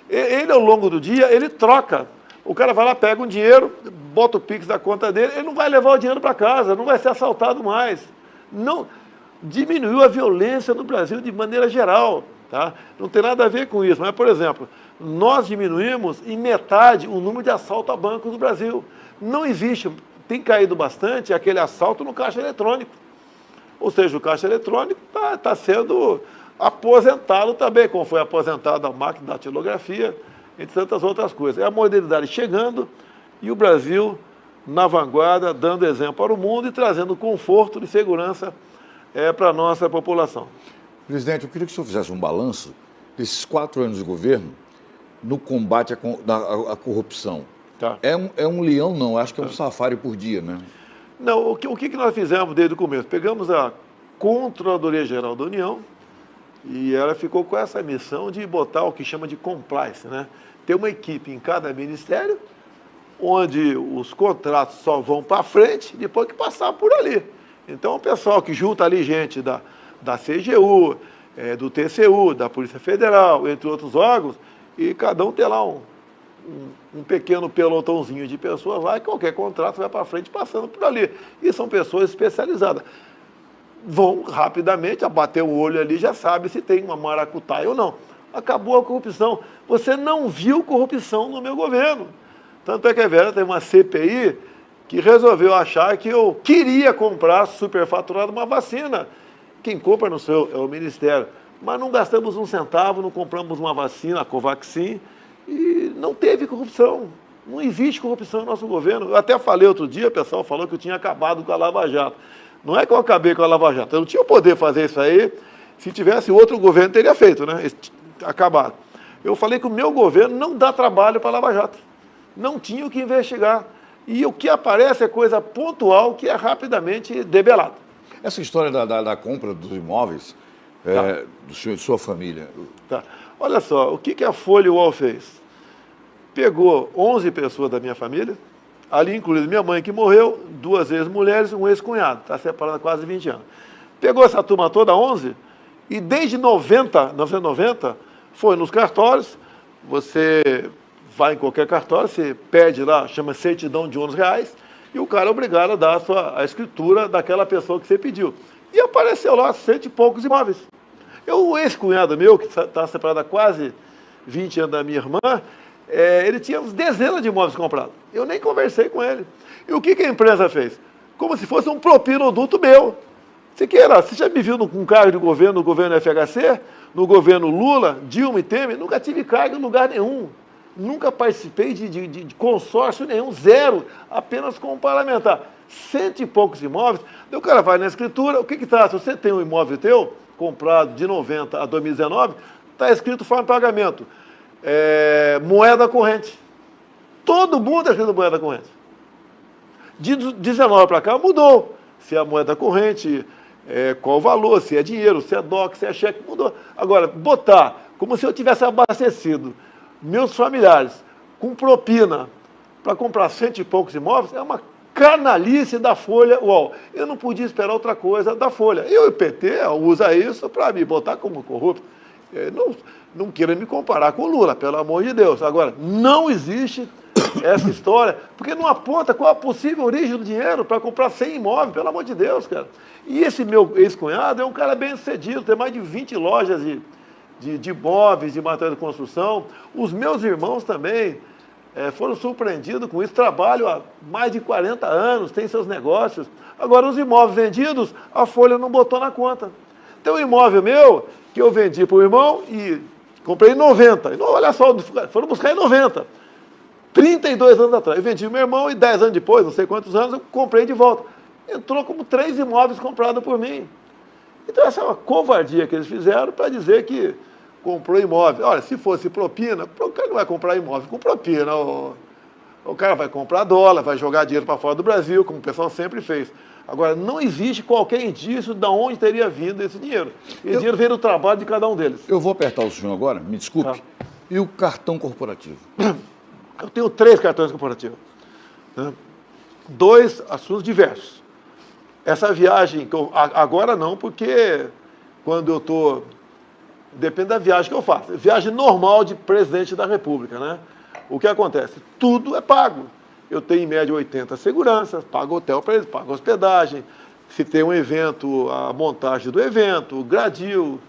Ele, ao longo do dia, ele troca. O cara vai lá, pega um dinheiro, bota o Pix da conta dele, ele não vai levar o dinheiro para casa, não vai ser assaltado mais. Não, diminuiu a violência no Brasil de maneira geral. Tá? Não tem nada a ver com isso, mas, por exemplo, nós diminuímos em metade o número de assalto a bancos no Brasil. Não existe, tem caído bastante aquele assalto no caixa eletrônico. Ou seja, o caixa eletrônico está sendo aposentado também, como foi aposentada a máquina da datilografia, entre tantas outras coisas. É a modernidade chegando e o Brasil na vanguarda, dando exemplo para o mundo e trazendo conforto e segurança para a nossa população. Presidente, eu queria que o senhor fizesse um balanço desses 4 anos de governo no combate à corrupção. Tá. É um leão, não, acho que é um safari por dia, né? Não, o que nós fizemos desde o começo? Pegamos a Controladoria Geral da União e ela ficou com essa missão de botar o que chama de compliance, né? Ter uma equipe em cada ministério, onde os contratos só vão para frente depois que passar por ali. Então, o pessoal que junta ali gente da CGU, do TCU, da Polícia Federal, entre outros órgãos, e cada um tem lá um pequeno pelotãozinho de pessoas lá, e qualquer contrato vai para frente passando por ali. E são pessoas especializadas. Vão rapidamente, abater o olho ali, já sabe se tem uma maracutaia ou não. Acabou a corrupção. Você não viu corrupção no meu governo. Tanto é que tem uma CPI que resolveu achar que eu queria comprar superfaturado uma vacina. Quem compra no seu é o Ministério. Mas não gastamos 1 centavo, não compramos uma vacina, a Covaxin, e não teve corrupção. Não existe corrupção no nosso governo. Eu até falei outro dia, o pessoal falou que eu tinha acabado com a Lava Jato. Não é que eu acabei com a Lava Jato, eu não tinha o poder de fazer isso aí. Se tivesse outro governo, teria feito, né? Acabado. Eu falei que o meu governo não dá trabalho para a Lava Jato. Não tinha o que investigar. E o que aparece é coisa pontual que é rapidamente debelado. Essa história da compra dos imóveis do senhor e de sua família. Tá. Olha só, o que a Folha UOL fez? Pegou 11 pessoas da minha família, ali incluindo minha mãe que morreu, 2 ex-mulheres e um ex-cunhado, está separado há quase 20 anos. Pegou essa turma toda, 11, e desde 1990, foi nos cartórios, você vai em qualquer cartório, você pede lá, chama certidão de R$11, e o cara é obrigado a dar a escritura daquela pessoa que você pediu. E apareceu lá 100 e poucos imóveis. O ex-cunhado meu, que está separado há quase 20 anos da minha irmã, ele tinha uns dezenas de imóveis comprados. Eu nem conversei com ele. E o que a empresa fez? Como se fosse um propinoduto meu. Você já me viu com cargo de governo, no governo FHC, no governo Lula, Dilma e Temer? Nunca tive cargo em lugar nenhum. Nunca participei de consórcio nenhum, zero, apenas como parlamentar. 100 e poucos imóveis. Daí o cara vai na escritura, o que está? Se você tem um imóvel teu, comprado de 90 a 2019, está escrito forma de pagamento. Moeda corrente. Todo mundo está escrito moeda corrente. De 19 para cá mudou. Se é a moeda corrente, qual o valor, se é dinheiro, se é DOC, se é cheque, mudou. Agora, botar como se eu tivesse abastecido meus familiares com propina para comprar 100 e poucos imóveis, é uma canalice da Folha UOL. Eu não podia esperar outra coisa da Folha. E o PT usa isso para me botar como corrupto. Não queira me comparar com o Lula, pelo amor de Deus. Agora, não existe essa história, porque não aponta qual a possível origem do dinheiro para comprar 100 imóveis, pelo amor de Deus, cara. E esse meu ex-cunhado é um cara bem sucedido, tem mais de 20 lojas de imóveis, de material de construção. Os meus irmãos também foram surpreendidos com isso, trabalham há mais de 40 anos, têm seus negócios. Agora, os imóveis vendidos, a Folha não botou na conta. Tem um imóvel meu que eu vendi para o irmão e comprei em 90. E, olha só, foram buscar em 90. 32 anos atrás. Eu vendi o meu irmão e 10 anos depois, não sei quantos anos, eu comprei de volta. Entrou como 3 imóveis comprados por mim. Então, essa é uma covardia que eles fizeram para dizer que comprou imóvel. Olha, se fosse propina, o cara não vai comprar imóvel com propina. O cara vai comprar dólar, vai jogar dinheiro para fora do Brasil, como o pessoal sempre fez. Agora, não existe qualquer indício de onde teria vindo esse dinheiro. Esse dinheiro veio do trabalho de cada um deles. Eu vou apertar o senhor agora, me desculpe. Tá. E o cartão corporativo? Eu tenho 3 cartões corporativos. 2 assuntos diversos. Essa viagem, agora não, porque quando eu estou... Depende da viagem que eu faço. Viagem normal de presidente da República, né? O que acontece? Tudo é pago. Eu tenho, em média, 80 seguranças, pago hotel para eles, pago hospedagem. Se tem um evento, a montagem do evento, o gradil,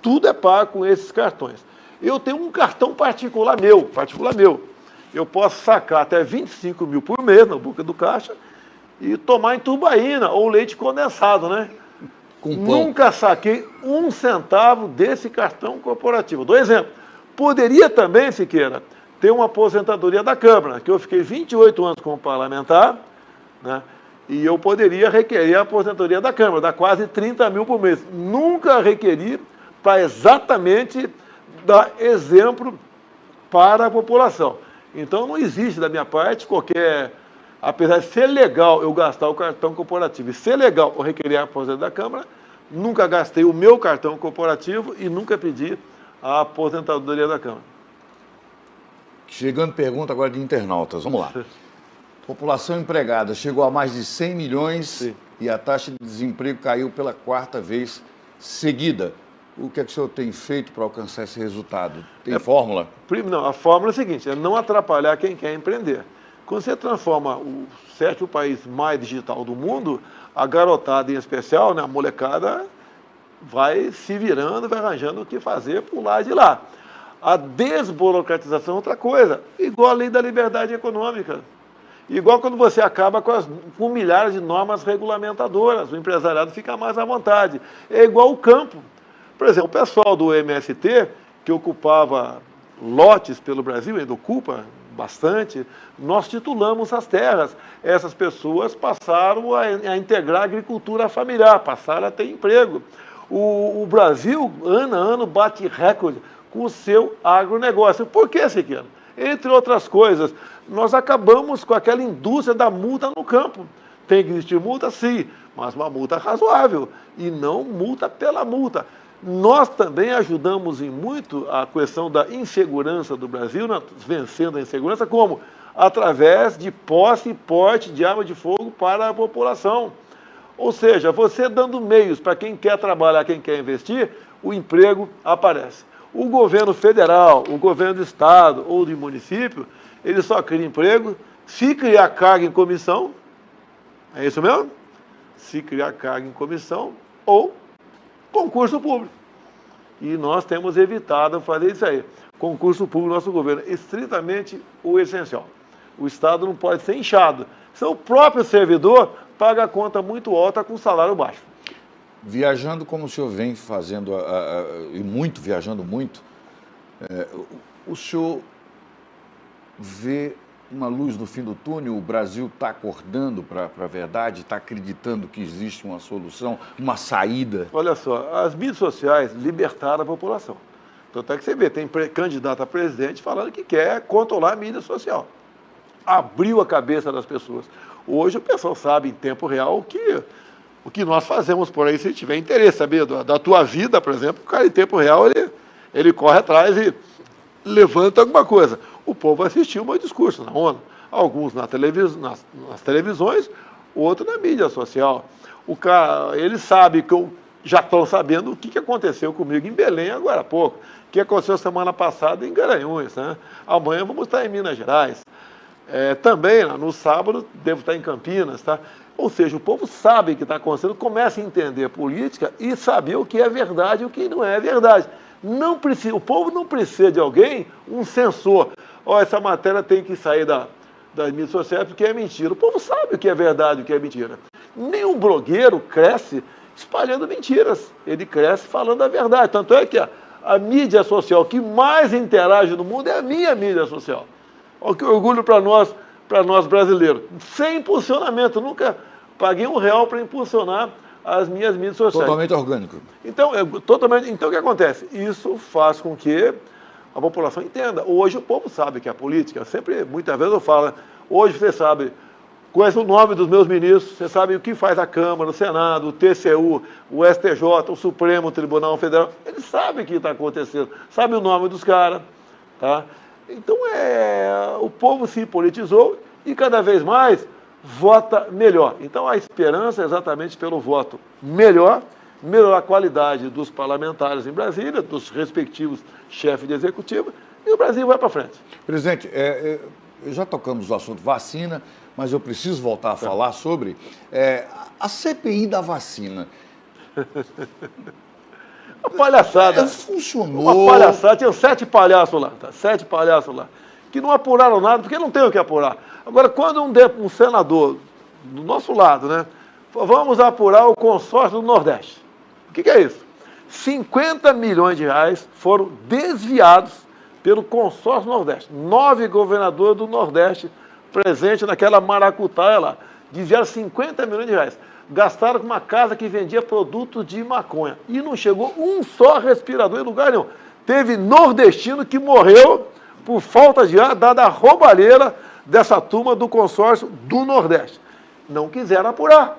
tudo é pago com esses cartões. Eu tenho um cartão particular meu. Eu posso sacar até 25 mil por mês na boca do caixa e tomar em tubaína ou leite condensado, né? Nunca saquei 1 centavo desse cartão corporativo. Dou exemplo. Poderia também, Siqueira, ter uma aposentadoria da Câmara, que eu fiquei 28 anos como parlamentar, né? E eu poderia requerer a aposentadoria da Câmara, dá quase 30 mil por mês. Nunca requeri para exatamente dar exemplo para a população. Então, não existe da minha parte qualquer... Apesar de ser legal eu gastar o cartão corporativo e ser legal eu requerer a aposentadoria da Câmara, nunca gastei o meu cartão corporativo e nunca pedi a aposentadoria da Câmara. Chegando pergunta agora de internautas, vamos lá. População empregada chegou a mais de 100 milhões. Sim. E a taxa de desemprego caiu pela 4ª vez seguida. O que é que o senhor tem feito para alcançar esse resultado? Tem fórmula? Não, a fórmula é a seguinte, é não atrapalhar quem quer empreender. Quando você transforma o 7º país mais digital do mundo, a garotada em especial, né, a molecada, vai se virando, vai arranjando o que fazer por lá e de lá. A desburocratização é outra coisa, igual a lei da liberdade econômica. Igual quando você acaba com milhares de normas regulamentadoras, o empresariado fica mais à vontade. É igual o campo. Por exemplo, o pessoal do MST, que ocupava lotes pelo Brasil, ainda ocupa bastante, nós titulamos as terras. Essas pessoas passaram a integrar a agricultura familiar, passaram a ter emprego. O Brasil, ano a ano, bate recorde com o seu agronegócio. Por que, Siqueira? Entre outras coisas, nós acabamos com aquela indústria da multa no campo. Tem que existir multa, sim, mas uma multa razoável e não multa pela multa. Nós também ajudamos em muito a questão da insegurança do Brasil, vencendo a insegurança, como? Através de posse e porte de arma de fogo para a população. Ou seja, você dando meios para quem quer trabalhar, quem quer investir, o emprego aparece. O governo federal, o governo do estado ou de município, ele só cria emprego se criar carga em comissão, é isso mesmo? Se criar carga em comissão ou concurso público. E nós temos evitado fazer isso aí. Concurso público, nosso governo, estritamente o essencial. O Estado não pode ser inchado. Senão o próprio servidor paga a conta muito alta com salário baixo. Viajando como o senhor vem fazendo, viajando muito, o senhor vê uma luz no fim do túnel? O Brasil está acordando para a verdade, está acreditando que existe uma solução, uma saída? Olha só, as mídias sociais libertaram a população. Tanto é que você vê, tem candidato a presidente falando que quer controlar a mídia social. Abriu a cabeça das pessoas. Hoje o pessoal sabe em tempo real o que nós fazemos por aí, se tiver interesse, saber da tua vida, por exemplo, o cara em tempo real ele corre atrás e levanta alguma coisa. O povo assistiu o meu discurso na ONU, alguns nas televisões, outros na mídia social. Ele sabe que já estão sabendo o que aconteceu comigo em Belém agora há pouco, o que aconteceu semana passada em Garanhuns, né? Amanhã vamos estar em Minas Gerais. Também, no sábado, devo estar em Campinas, tá? Ou seja, o povo sabe o que está acontecendo, começa a entender política e saber o que é verdade e o que não é verdade. O povo não precisa de alguém, um censor. Essa matéria tem que sair das mídias sociais porque é mentira. O povo sabe o que é verdade e o que é mentira. Nenhum blogueiro cresce espalhando mentiras. Ele cresce falando a verdade. Tanto é que a mídia social que mais interage no mundo é a minha mídia social. Olha que orgulho para nós brasileiros. Sem impulsionamento. Nunca paguei R$1 para impulsionar as minhas mídias sociais. Totalmente orgânico. Então, o que acontece? Isso faz com que a população entenda. Hoje o povo sabe que a política, muitas vezes eu falo, hoje você sabe, conhece o nome dos meus ministros, você sabe o que faz a Câmara, o Senado, o TCU, o STJ, o Supremo Tribunal Federal. Eles sabem o que está acontecendo, sabe o nome dos caras, tá? Então, o povo se politizou e cada vez mais vota melhor. Então, a esperança é exatamente pelo voto melhorar a qualidade dos parlamentares em Brasília, dos respectivos chefes de executivo, e o Brasil vai para frente. Presidente, já tocamos no assunto vacina, mas eu preciso voltar a falar sobre a CPI da vacina. Uma palhaçada. Funcionou. Uma palhaçada. Tinha 7 palhaços lá, tá? 7 palhaços lá, que não apuraram nada, porque não tem o que apurar. Agora, quando um senador do nosso lado, né, vamos apurar o consórcio do Nordeste. O que é isso? 50 milhões de reais foram desviados pelo consórcio Nordeste. 9 governadores do Nordeste presentes naquela maracutaia lá. Desviaram 50 milhões de reais. Gastaram com uma casa que vendia produtos de maconha. E não chegou um só respirador em lugar nenhum. Teve nordestino que morreu por falta de ar, dada a roubalheira dessa turma do consórcio do Nordeste. Não quiseram apurar.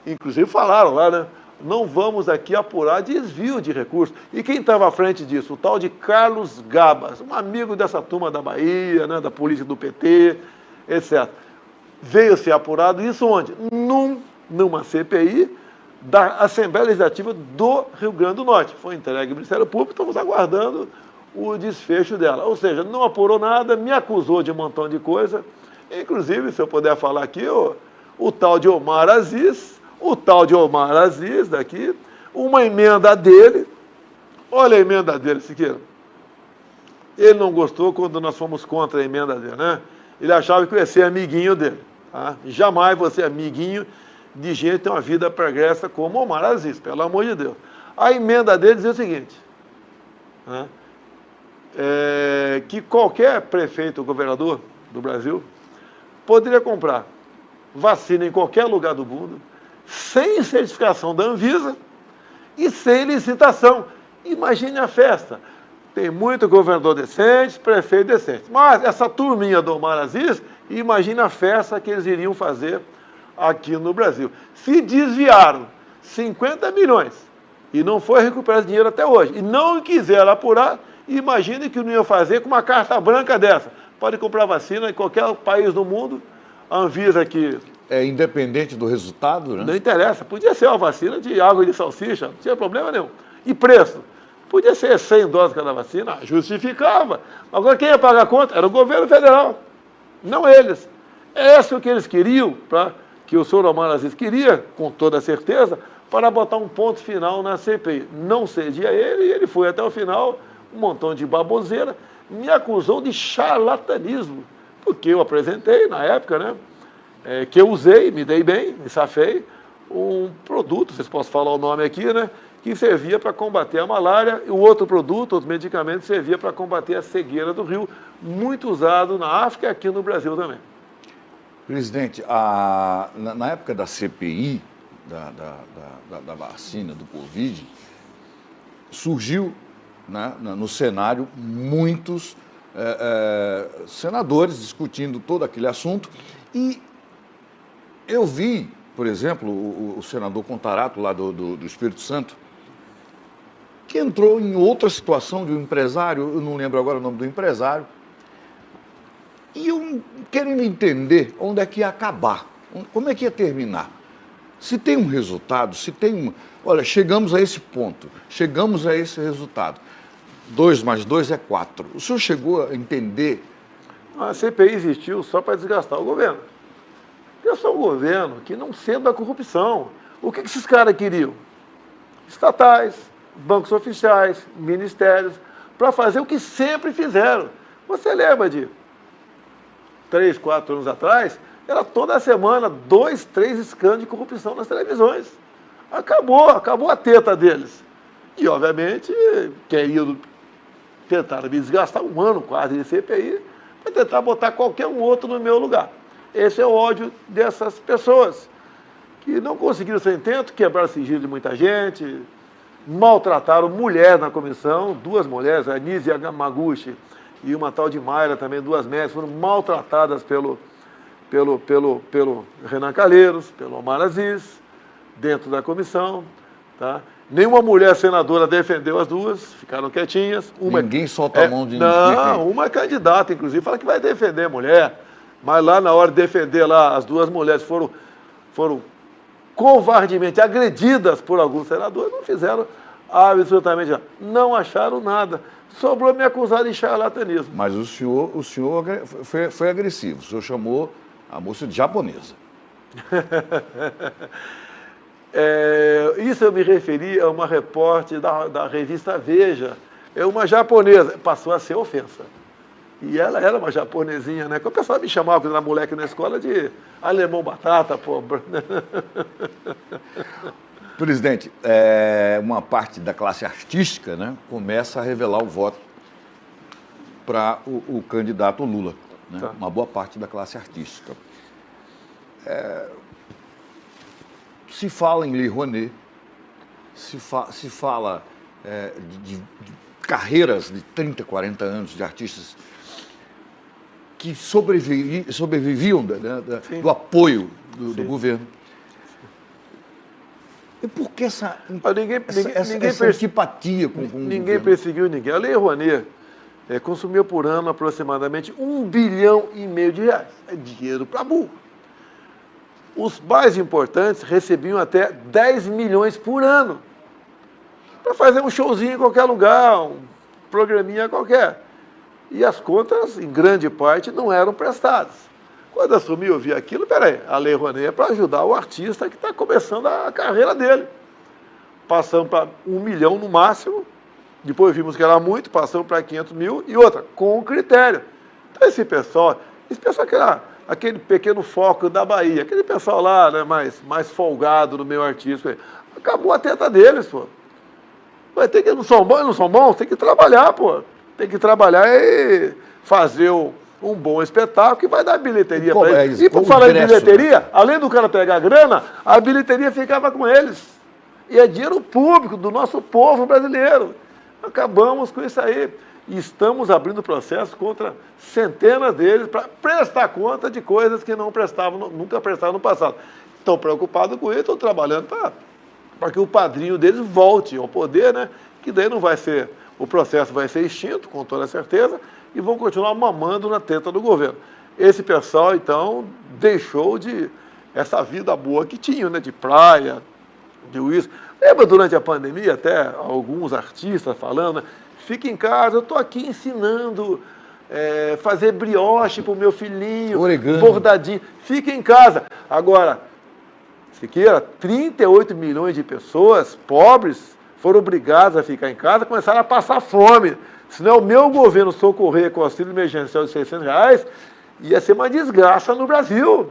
Inclusive falaram lá, né? Não vamos aqui apurar desvio de recursos. E quem estava à frente disso? O tal de Carlos Gabas, um amigo dessa turma da Bahia, né, da polícia do PT, etc. Veio ser apurado isso onde? Numa CPI da Assembleia Legislativa do Rio Grande do Norte. Foi entregue ao Ministério Público, estamos aguardando o desfecho dela. Ou seja, não apurou nada, me acusou de um montão de coisa. Inclusive, se eu puder falar aqui, o tal de Omar Aziz daqui, uma emenda dele, olha a emenda dele, Siqueira. Ele não gostou quando nós fomos contra a emenda dele, né? Ele achava que eu ia ser amiguinho dele. Tá? Jamais vou ser amiguinho de gente que tem uma vida pregressa como Omar Aziz, pelo amor de Deus. A emenda dele dizia o seguinte, né? Que qualquer prefeito ou governador do Brasil poderia comprar vacina em qualquer lugar do mundo, sem certificação da Anvisa e sem licitação. Imagine a festa. Tem muito governador decente, prefeito decente. Mas essa turminha do Omar Aziz, imagine a festa que eles iriam fazer aqui no Brasil. Se desviaram 50 milhões e não foi recuperar esse dinheiro até hoje, e não quiseram apurar, imagine que não ia fazer com uma carta branca dessa. Pode comprar vacina em qualquer país do mundo, a Anvisa aqui... É independente do resultado, né? Não interessa, podia ser uma vacina de água de salsicha, não tinha problema nenhum. E preço? Podia ser 100 doses cada vacina, justificava. Agora quem ia pagar a conta era o governo federal, não eles. É isso que eles queriam, que o senhor Omar Aziz queria, com toda certeza, para botar um ponto final na CPI. Não cedia ele, e ele foi até o final, um montão de baboseira, me acusou de charlatanismo, porque eu apresentei na época, né, que eu usei, me dei bem, me safei, um produto, vocês podem falar o nome aqui, né, que servia para combater a malária, e o outro produto, outro medicamento, servia para combater a cegueira do rio, muito usado na África e aqui no Brasil também. Presidente, na época da CPI, da vacina, do Covid, surgiu, né, no cenário muitos senadores discutindo todo aquele assunto, e eu vi, por exemplo, o senador Contarato, lá do Espírito Santo, que entrou em outra situação de um empresário, eu não lembro agora o nome do empresário, e eu querendo entender onde é que ia acabar, como é que ia terminar. Se tem um resultado, se tem... Olha, chegamos a esse ponto, chegamos a esse resultado. 2 mais 2 é 4. O senhor chegou a entender? A CPI existiu só para desgastar o governo. Eu sou um governo que não sendo da corrupção. O que esses caras queriam? Estatais, bancos oficiais, ministérios, para fazer o que sempre fizeram. Você lembra de 3, 4 anos atrás, era toda semana 2, 3 escândalos de corrupção nas televisões. Acabou a teta deles. E, obviamente, tentaram me desgastar um ano quase de CPI para tentar botar qualquer um outro no meu lugar. Esse é o ódio dessas pessoas que não conseguiram seu intento, quebraram o sigilo de muita gente, maltrataram mulher na comissão, 2 mulheres, a Nise Yamaguchi e uma tal de Mayra também, 2 médicas, foram maltratadas pelo Renan Calheiros, pelo Omar Aziz, dentro da comissão, tá? Nenhuma mulher senadora defendeu as 2, ficaram quietinhas. Ninguém solta a mão de ninguém. Não, uma é candidata, inclusive, fala que vai defender a mulher, mas lá na hora de defender lá, as 2 mulheres foram covardemente agredidas por alguns senadores, não fizeram absolutamente nada. Não acharam nada. Sobrou me acusar de charlatanismo. Mas o senhor foi agressivo, o senhor chamou a moça de japonesa. Isso eu me referi a uma repórter da revista Veja, é uma japonesa, passou a ser ofensa. E ela era uma japonesinha, né? Que o pessoal me chamava, quando era moleque na escola, de alemão batata, pobre. Presidente, uma parte da classe artística, né, começa a revelar o voto para o candidato Lula, né? Tá. Uma boa parte da classe artística. Se fala em Lei Rouanet, se fala de carreiras de 30, 40 anos de artistas que sobreviviam do apoio do governo. E por que essa antipatia com o governo? Ninguém perseguiu ninguém. A Lei Rouanet consumiu por ano aproximadamente R$1,5 bilhão de reais. É dinheiro para burro. Os mais importantes recebiam até 10 milhões por ano para fazer um showzinho em qualquer lugar, um programinha qualquer. E as contas, em grande parte, não eram prestadas. Quando assumi, eu vi aquilo, peraí, a Lei Rouanet é para ajudar o artista que está começando a carreira dele. Passamos para 1 milhão no máximo, depois vimos que era muito, passamos para 500 mil, e outra, com critério. Então esse pessoal que era aquele pequeno foco da Bahia, aquele pessoal lá, né, mais folgado no meio artístico, acabou a teta deles, pô. Vai ter que, não são bons, tem que trabalhar, pô. Tem que trabalhar e fazer um bom espetáculo que vai dar bilheteria para eles. E por falar em bilheteria, além do cara pegar grana, a bilheteria ficava com eles. E é dinheiro público do nosso povo brasileiro. Acabamos com isso aí. E estamos abrindo processo contra centenas deles para prestar conta de coisas que não prestavam, nunca prestavam no passado. estão preocupados com isso, estão trabalhando para que o padrinho deles volte ao poder, né? Que daí não vai ser, o processo vai ser extinto, com toda certeza, e vão continuar mamando na teta do governo. Esse pessoal, então, deixou de essa vida boa que tinham, né? De praia, de uísque. Lembra durante a pandemia, até alguns artistas falando, né? Fica em casa, eu estou aqui ensinando fazer brioche para o meu filhinho, origami, bordadinho. Fica em casa. Agora, Siqueira, 38 milhões de pessoas pobres foram obrigadas a ficar em casa, começaram a passar fome. Se não é o meu governo socorrer com o auxílio emergencial de R$600, ia ser uma desgraça no Brasil.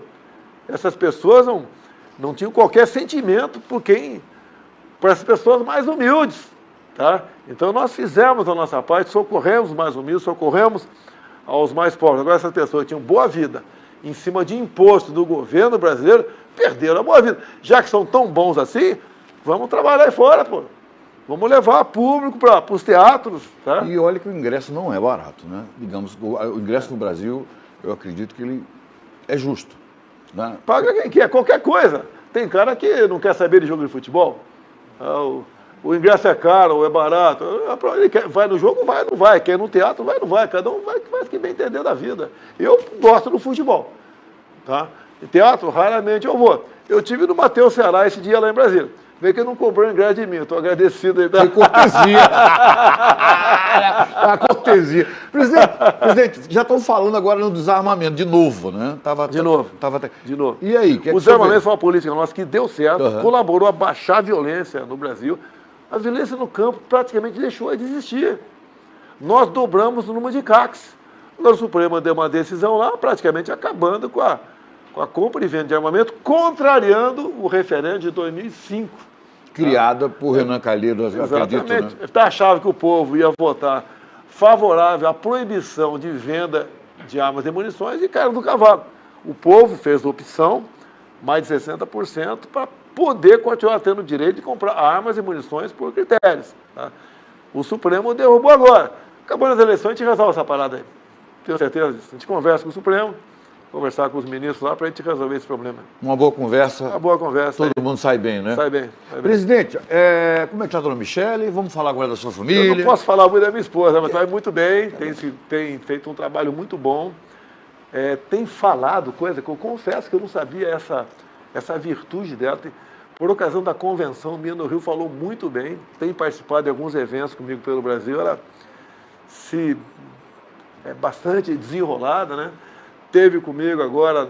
Essas pessoas não tinham qualquer sentimento por essas pessoas mais humildes. Tá? Então, nós fizemos a nossa parte, socorremos os mais humildes, socorremos aos mais pobres. Agora, essas pessoas que tinham boa vida em cima de imposto do governo brasileiro, perderam a boa vida. Já que são tão bons assim, vamos trabalhar aí fora, pô. Vamos levar público para os teatros. Tá? E olha que o ingresso não é barato, né? Digamos, o ingresso no Brasil, eu acredito que ele é justo. Né? Paga quem quer, qualquer coisa. Tem cara que não quer saber de jogo de futebol. O ingresso é caro ou é barato. Ele vai no jogo, vai ou não vai. Quer ir no teatro, vai ou não vai. Cada um vai que bem entender da vida. Eu gosto do futebol. Tá? Em teatro, raramente eu vou. Eu tive no Mateus Ceará esse dia lá em Brasília. Vê que ele não comprou ingresso de mim. Eu estou agradecido aí. Tá? Foi cortesia. A cortesia. Presidente, já estão falando agora no desarmamento, de novo, né? De novo. De novo. E aí? O desarmamento foi uma política nossa que deu certo, colaborou a baixar a violência no Brasil. A violência no campo praticamente deixou de existir. Nós dobramos o número de CACs. O Supremo deu uma decisão lá, praticamente acabando com a compra e venda de armamento, contrariando o referendo de 2005. Criada por Renan Calheiros, acredito, né? Achava que o povo ia votar favorável à proibição de venda de armas e munições e caiu do cavalo. O povo fez opção, mais de 60%, para poder continuar tendo o direito de comprar armas e munições por critérios. Tá? O Supremo derrubou agora. Acabou nas eleições, a gente resolve essa parada aí. Tenho certeza disso. A gente conversa com o Supremo, conversar com os ministros lá para a gente resolver esse problema. Uma boa conversa. Uma boa conversa. Todo mundo sai bem, né? Sai bem. Presidente, como é que está a dona Michele? Vamos falar agora da sua família. Eu não posso falar muito da minha esposa, mas está muito bem, tem feito um trabalho muito bom. Tem falado coisa que eu confesso que eu não sabia essa virtude dela. Por ocasião da convenção minha no Rio, falou muito bem, tem participado de alguns eventos comigo pelo Brasil, ela é bastante desenrolada, né? Teve comigo agora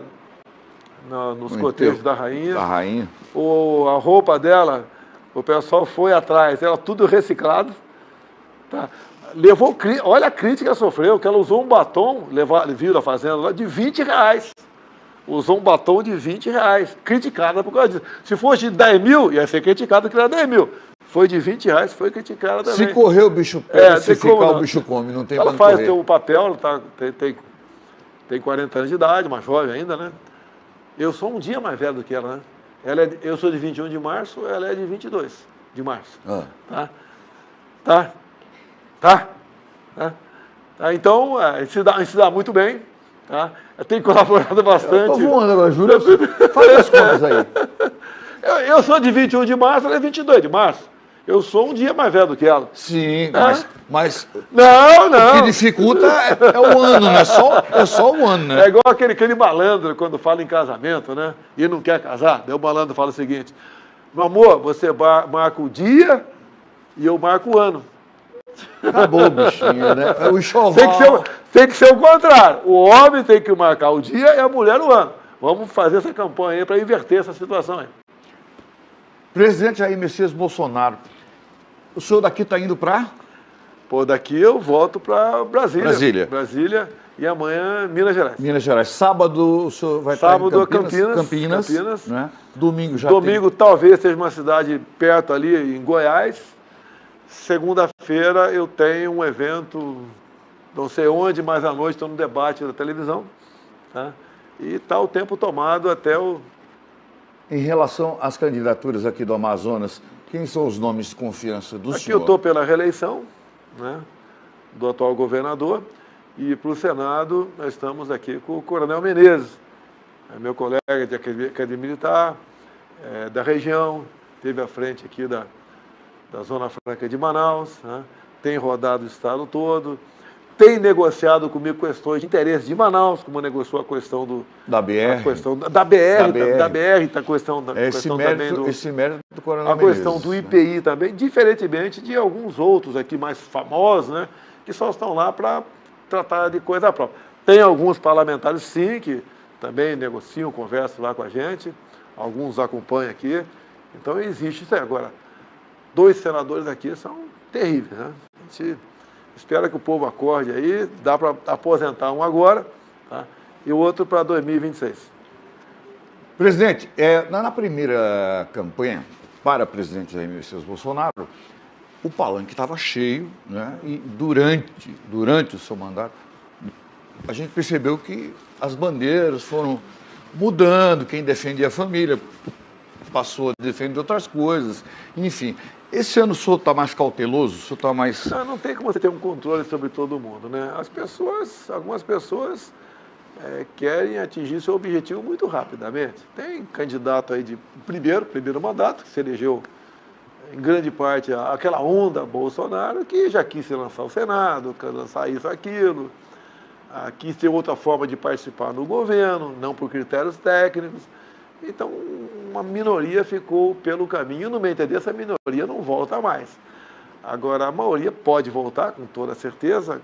nos cotejos da rainha. Da rainha. A roupa dela, o pessoal foi atrás, ela tudo reciclado. Tá? Olha a crítica que ela sofreu, que ela usou um batom, viram a fazenda lá, de R$20. Usou um batom de R$20, criticada por causa disso. Se fosse de 10 mil, ia ser criticada que era 10 mil. Foi de R$20, foi criticada também. Se correr o bicho pega, se ficar o bicho come, não tem pra onde correr. Ela faz o papel, tem 40 anos de idade, uma jovem ainda, né? Eu sou um dia mais velho do que ela, né? Eu sou de 21 de março, ela é de 22 de março. Tá? Então, a gente se dá muito bem. Tá? Eu tenho colaborado bastante. Estou voando agora, juro. Faz as contas aí. Eu sou de 21 de março, ela é 22 de março. Eu sou um dia mais velho do que ela. Sim, mas não. O que dificulta é o ano, né? É só o ano, né? É igual aquele malandro quando fala em casamento, né? E não quer casar. Daí o malandro fala o seguinte: meu amor, você marca o dia e eu marco o ano. Acabou o bichinho, né? É o enxoval. Tem que ser o contrário. O homem tem que marcar o dia e a mulher o ano. Vamos fazer essa campanha aí para inverter essa situação aí. Presidente Jair Messias Bolsonaro, o senhor daqui está indo para? Daqui eu volto para Brasília. Brasília e amanhã Minas Gerais. Minas Gerais. Sábado o senhor vai estar em Campinas. Né? Domingo talvez seja uma cidade perto ali em Goiás. Segunda-feira eu tenho um evento, não sei onde, mas à noite estou no debate da televisão. Tá? E está o tempo tomado até o... Em relação às candidaturas aqui do Amazonas, quem são os nomes de confiança do senhor? Aqui eu estou pela reeleição, né, do atual governador, e para o Senado nós estamos aqui com o Coronel Menezes, meu colega de Academia Militar, da região, esteve à frente aqui da Zona Franca de Manaus, né? Tem rodado o estado todo, tem negociado comigo questões de interesse de Manaus, como negociou a questão da BR. A questão da BR, a questão esse mérito do Coronel a questão do IPI também, diferentemente de alguns outros aqui mais famosos, né, que só estão lá para tratar de coisa própria. Tem alguns parlamentares, sim, que também negociam, conversam lá com a gente, alguns acompanham aqui, então existe isso aí. Agora, 2 senadores aqui são terríveis, né? A gente espera que o povo acorde aí, dá para aposentar um agora, tá? E o outro para 2026. Presidente, na primeira campanha para presidente Jair Messias Bolsonaro, o palanque estava cheio, né? E durante o seu mandato, a gente percebeu que as bandeiras foram mudando, quem defendia a família passou a defender outras coisas, enfim. Esse ano o senhor está mais cauteloso? O senhor está mais... Não tem como você ter um controle sobre todo mundo, né? Algumas pessoas querem atingir seu objetivo muito rapidamente. Tem candidato aí de primeiro mandato, que se elegeu em grande parte aquela onda Bolsonaro, que já quis se lançar ao Senado, quer lançar isso, aquilo, quis ter outra forma de participar no governo, não por critérios técnicos. Então, uma minoria ficou pelo caminho, no meu entender, essa minoria não volta mais. Agora, a maioria pode voltar, com toda certeza,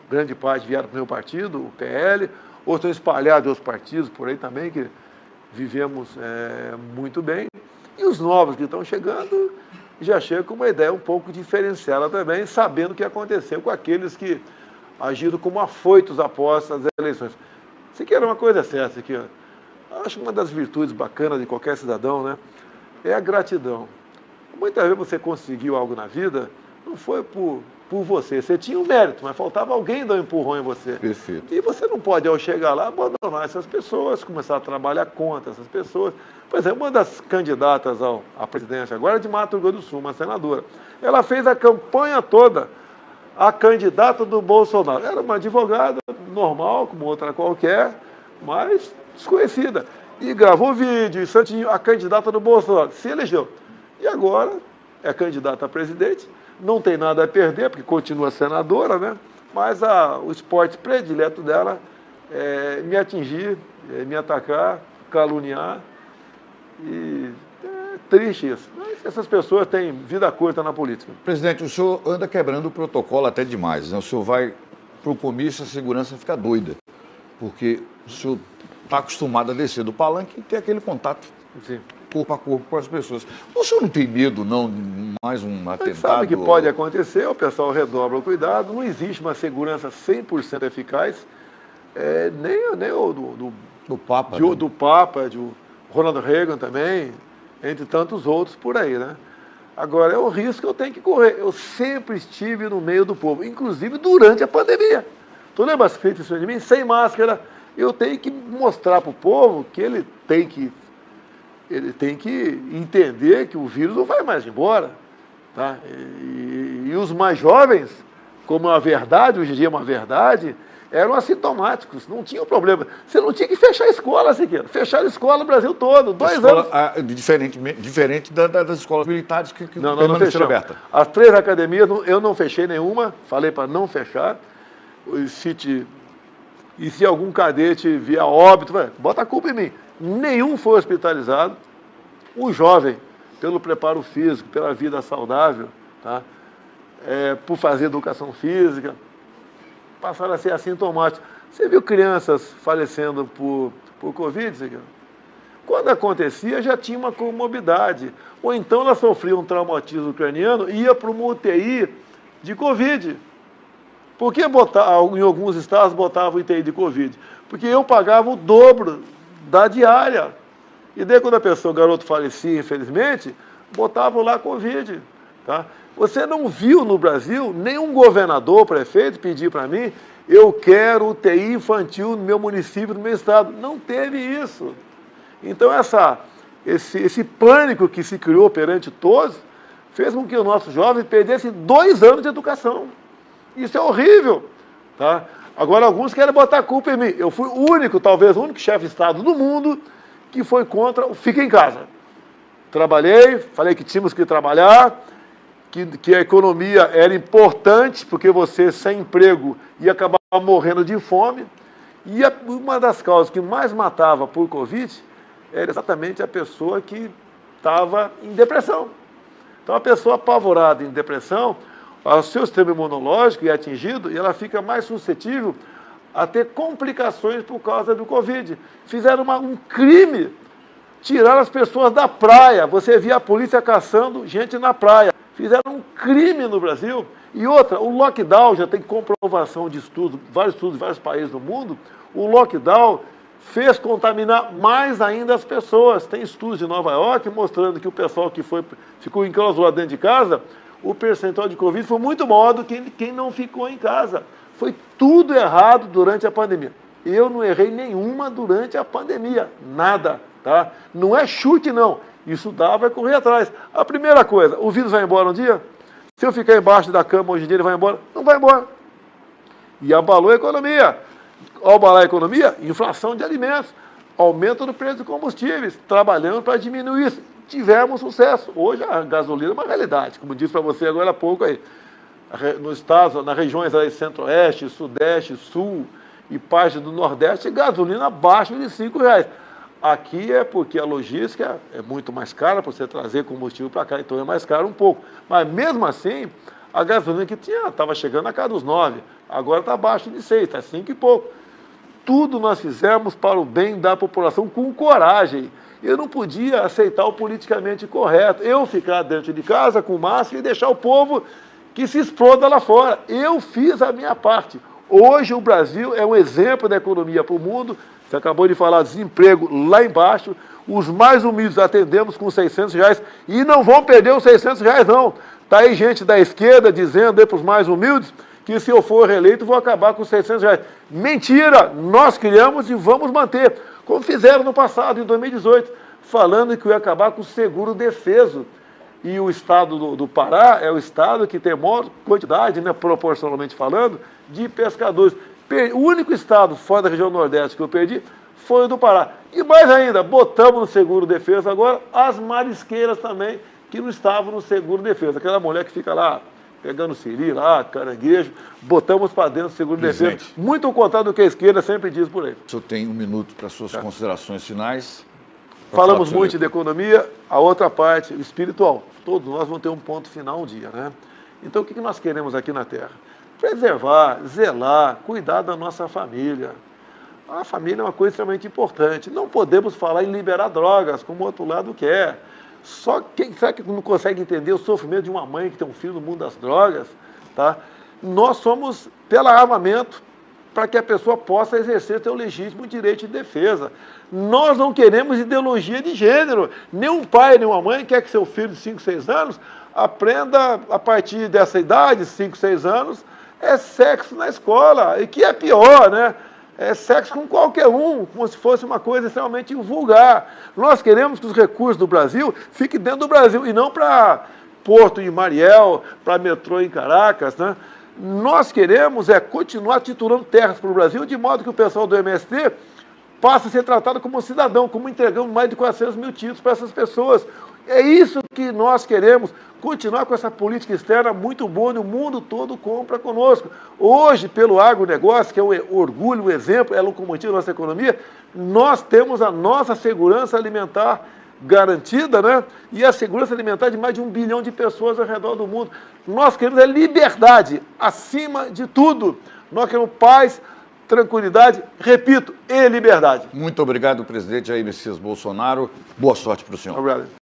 grande parte vieram para o meu partido, o PL, outros espalhados outros partidos por aí também, que vivemos muito bem. E os novos que estão chegando, já chegam com uma ideia um pouco diferenciada também, sabendo o que aconteceu com aqueles que agiram como afoitos após as eleições. Isso aqui era uma coisa certa, aqui, ó. Acho que uma das virtudes bacanas de qualquer cidadão, né, é a gratidão. Muitas vezes você conseguiu algo na vida, não foi por você. Você tinha um mérito, mas faltava alguém dar um empurrão em você. Perfeito. E você não pode, ao chegar lá, abandonar essas pessoas, começar a trabalhar contra essas pessoas. Por exemplo, uma das candidatas à presidência agora é de Mato Grosso do Sul, uma senadora. Ela fez a campanha toda, a candidata do Bolsonaro. Era uma advogada normal, como outra qualquer, mas desconhecida. E gravou vídeo, e Santinho, a candidata do Bolsonaro, se elegeu. E agora é candidata a presidente, não tem nada a perder, porque continua senadora, né? Mas o esporte predileto dela é me atingir, me atacar, caluniar. E é triste isso. Mas essas pessoas têm vida curta na política. Presidente, o senhor anda quebrando o protocolo até demais, né? O senhor vai para o comício, a segurança fica doida, porque o senhor está acostumado a descer do palanque e ter aquele contato, Sim, corpo a corpo com as pessoas. O senhor não tem medo, não, de mais um atentado? sabe que pode acontecer, o pessoal redobra o cuidado, não existe uma segurança 100% eficaz, nem o do Papa, do Papa, de Ronald Reagan também, entre tantos outros por aí, né? Agora, é o risco que eu tenho que correr. Eu sempre estive no meio do povo, inclusive durante a pandemia. Tu lembra as críticas de mim? Sem máscara. Eu tenho que mostrar para o povo que ele tem que entender que o vírus não vai mais embora. Tá? E os mais jovens, como a verdade, hoje em dia é uma verdade, eram assintomáticos, não tinham problema. Você não tinha que fechar a escola, Siqueira. Fecharam a escola no Brasil todo, 2 anos. Diferente das escolas militares que não permaneceram abertas. As 3 academias, eu não fechei nenhuma, falei para não fechar. E se algum cadete vier a óbito, bota a culpa em mim. Nenhum foi hospitalizado. O jovem, pelo preparo físico, pela vida saudável, tá? Por fazer educação física, passaram a ser assintomáticos. Você viu crianças falecendo por Covid? Quando acontecia, já tinha uma comorbidade. Ou então ela sofria um traumatismo craniano e ia para uma UTI de Covid. Por que em alguns estados botavam UTI de Covid? Porque eu pagava o dobro da diária. E daí quando o garoto falecia, infelizmente, botavam lá Covid. Tá? Você não viu no Brasil nenhum governador, prefeito pedir para mim, eu quero UTI infantil no meu município, no meu estado. Não teve isso. Então esse pânico que se criou perante todos fez com que os nossos jovens perdessem 2 anos de educação. Isso é horrível. Tá? Agora, alguns querem botar a culpa em mim. Eu fui talvez o único chefe de Estado do mundo que foi contra o fica em casa. Trabalhei, falei que tínhamos que trabalhar, que a economia era importante, porque você sem emprego ia acabar morrendo de fome. E uma das causas que mais matava por Covid era exatamente a pessoa que estava em depressão. Então, a pessoa apavorada em depressão, o seu sistema imunológico é atingido e ela fica mais suscetível a ter complicações por causa do Covid. Fizeram um crime, tiraram as pessoas da praia. Você via a polícia caçando gente na praia. Fizeram um crime no Brasil. E outra, o lockdown, já tem comprovação de estudos em vários países do mundo, o lockdown fez contaminar mais ainda as pessoas. Tem estudos de Nova York mostrando que o pessoal que ficou enclausurado dentro de casa, o percentual de Covid foi muito maior do que quem não ficou em casa. Foi tudo errado durante a pandemia. Eu não errei nenhuma durante a pandemia, nada, tá? Não é chute, não. Isso dá, vai correr atrás. A primeira coisa, o vírus vai embora um dia? Se eu ficar embaixo da cama hoje em dia, ele vai embora? Não vai embora. E abalou a economia. Ao abalar a economia, inflação de alimentos, aumento do preço de combustíveis, trabalhando para diminuir isso. Tivemos sucesso. Hoje a gasolina é uma realidade, como disse para você agora há pouco aí. Nos estados, nas regiões aí, centro-oeste, sudeste, sul e parte do nordeste, gasolina abaixo de R$5. Aqui é porque a logística é muito mais cara para você trazer combustível para cá, então é mais caro um pouco. Mas mesmo assim, a gasolina que tinha estava chegando a casa dos 9, agora está abaixo de 6, está 5 e pouco. Tudo nós fizemos para o bem da população com coragem. Eu não podia aceitar o politicamente correto. Eu ficar dentro de casa com máscara e deixar o povo que se exploda lá fora. Eu fiz a minha parte. Hoje o Brasil é um exemplo da economia para o mundo. Você acabou de falar desemprego lá embaixo. Os mais humildes atendemos com R$600 e não vão perder os R$600 não. Está aí gente da esquerda dizendo para os mais humildes que se eu for reeleito vou acabar com os R$600. Mentira! Nós criamos e vamos manter, como fizeram no passado, em 2018, falando que eu ia acabar com o seguro-defeso. E o estado do Pará é o estado que tem a maior quantidade, né, proporcionalmente falando, de pescadores. O único estado fora da região Nordeste que eu perdi foi o do Pará. E mais ainda, botamos no seguro-defesa agora as marisqueiras também, que não estavam no seguro-defesa. Aquela mulher que fica lá pegando siri, lá, caranguejo, botamos para dentro do seguro-defesa. Muito ao contrário do que a esquerda sempre diz por aí. O senhor tem um minuto para suas considerações finais. Falamos muito de economia, a outra parte, o espiritual. Todos nós vamos ter um ponto final um dia, né? Então, o que nós queremos aqui na Terra? Preservar, zelar, cuidar da nossa família. A família é uma coisa extremamente importante. Não podemos falar em liberar drogas, como o outro lado quer. Só quem será que não consegue entender o sofrimento de uma mãe que tem um filho no mundo das drogas? Tá? Nós somos pelo armamento para que a pessoa possa exercer seu legítimo direito de defesa. Nós não queremos ideologia de gênero. Nenhum pai, nenhuma mãe quer que seu filho de 5, 6 anos aprenda, a partir dessa idade, 5, 6 anos, sexo na escola. E que é pior, né? É sexo com qualquer um, como se fosse uma coisa extremamente vulgar. Nós queremos que os recursos do Brasil fiquem dentro do Brasil e não para Porto em Mariel, para metrô em Caracas, né? Nós queremos continuar titulando terras para o Brasil, de modo que o pessoal do MST passe a ser tratado como cidadão, como entregamos mais de 400 mil títulos para essas pessoas. É isso que nós queremos, continuar com essa política externa muito boa, e o mundo todo compra conosco. Hoje, pelo agronegócio, que é o orgulho, o exemplo, é a locomotiva da nossa economia, nós temos a nossa segurança alimentar garantida, né? E a segurança alimentar de mais de 1 bilhão de pessoas ao redor do mundo. Nós queremos liberdade, acima de tudo. Nós queremos paz, tranquilidade, repito, e liberdade. Muito obrigado, presidente Jair Messias Bolsonaro. Boa sorte para o senhor. Obrigado.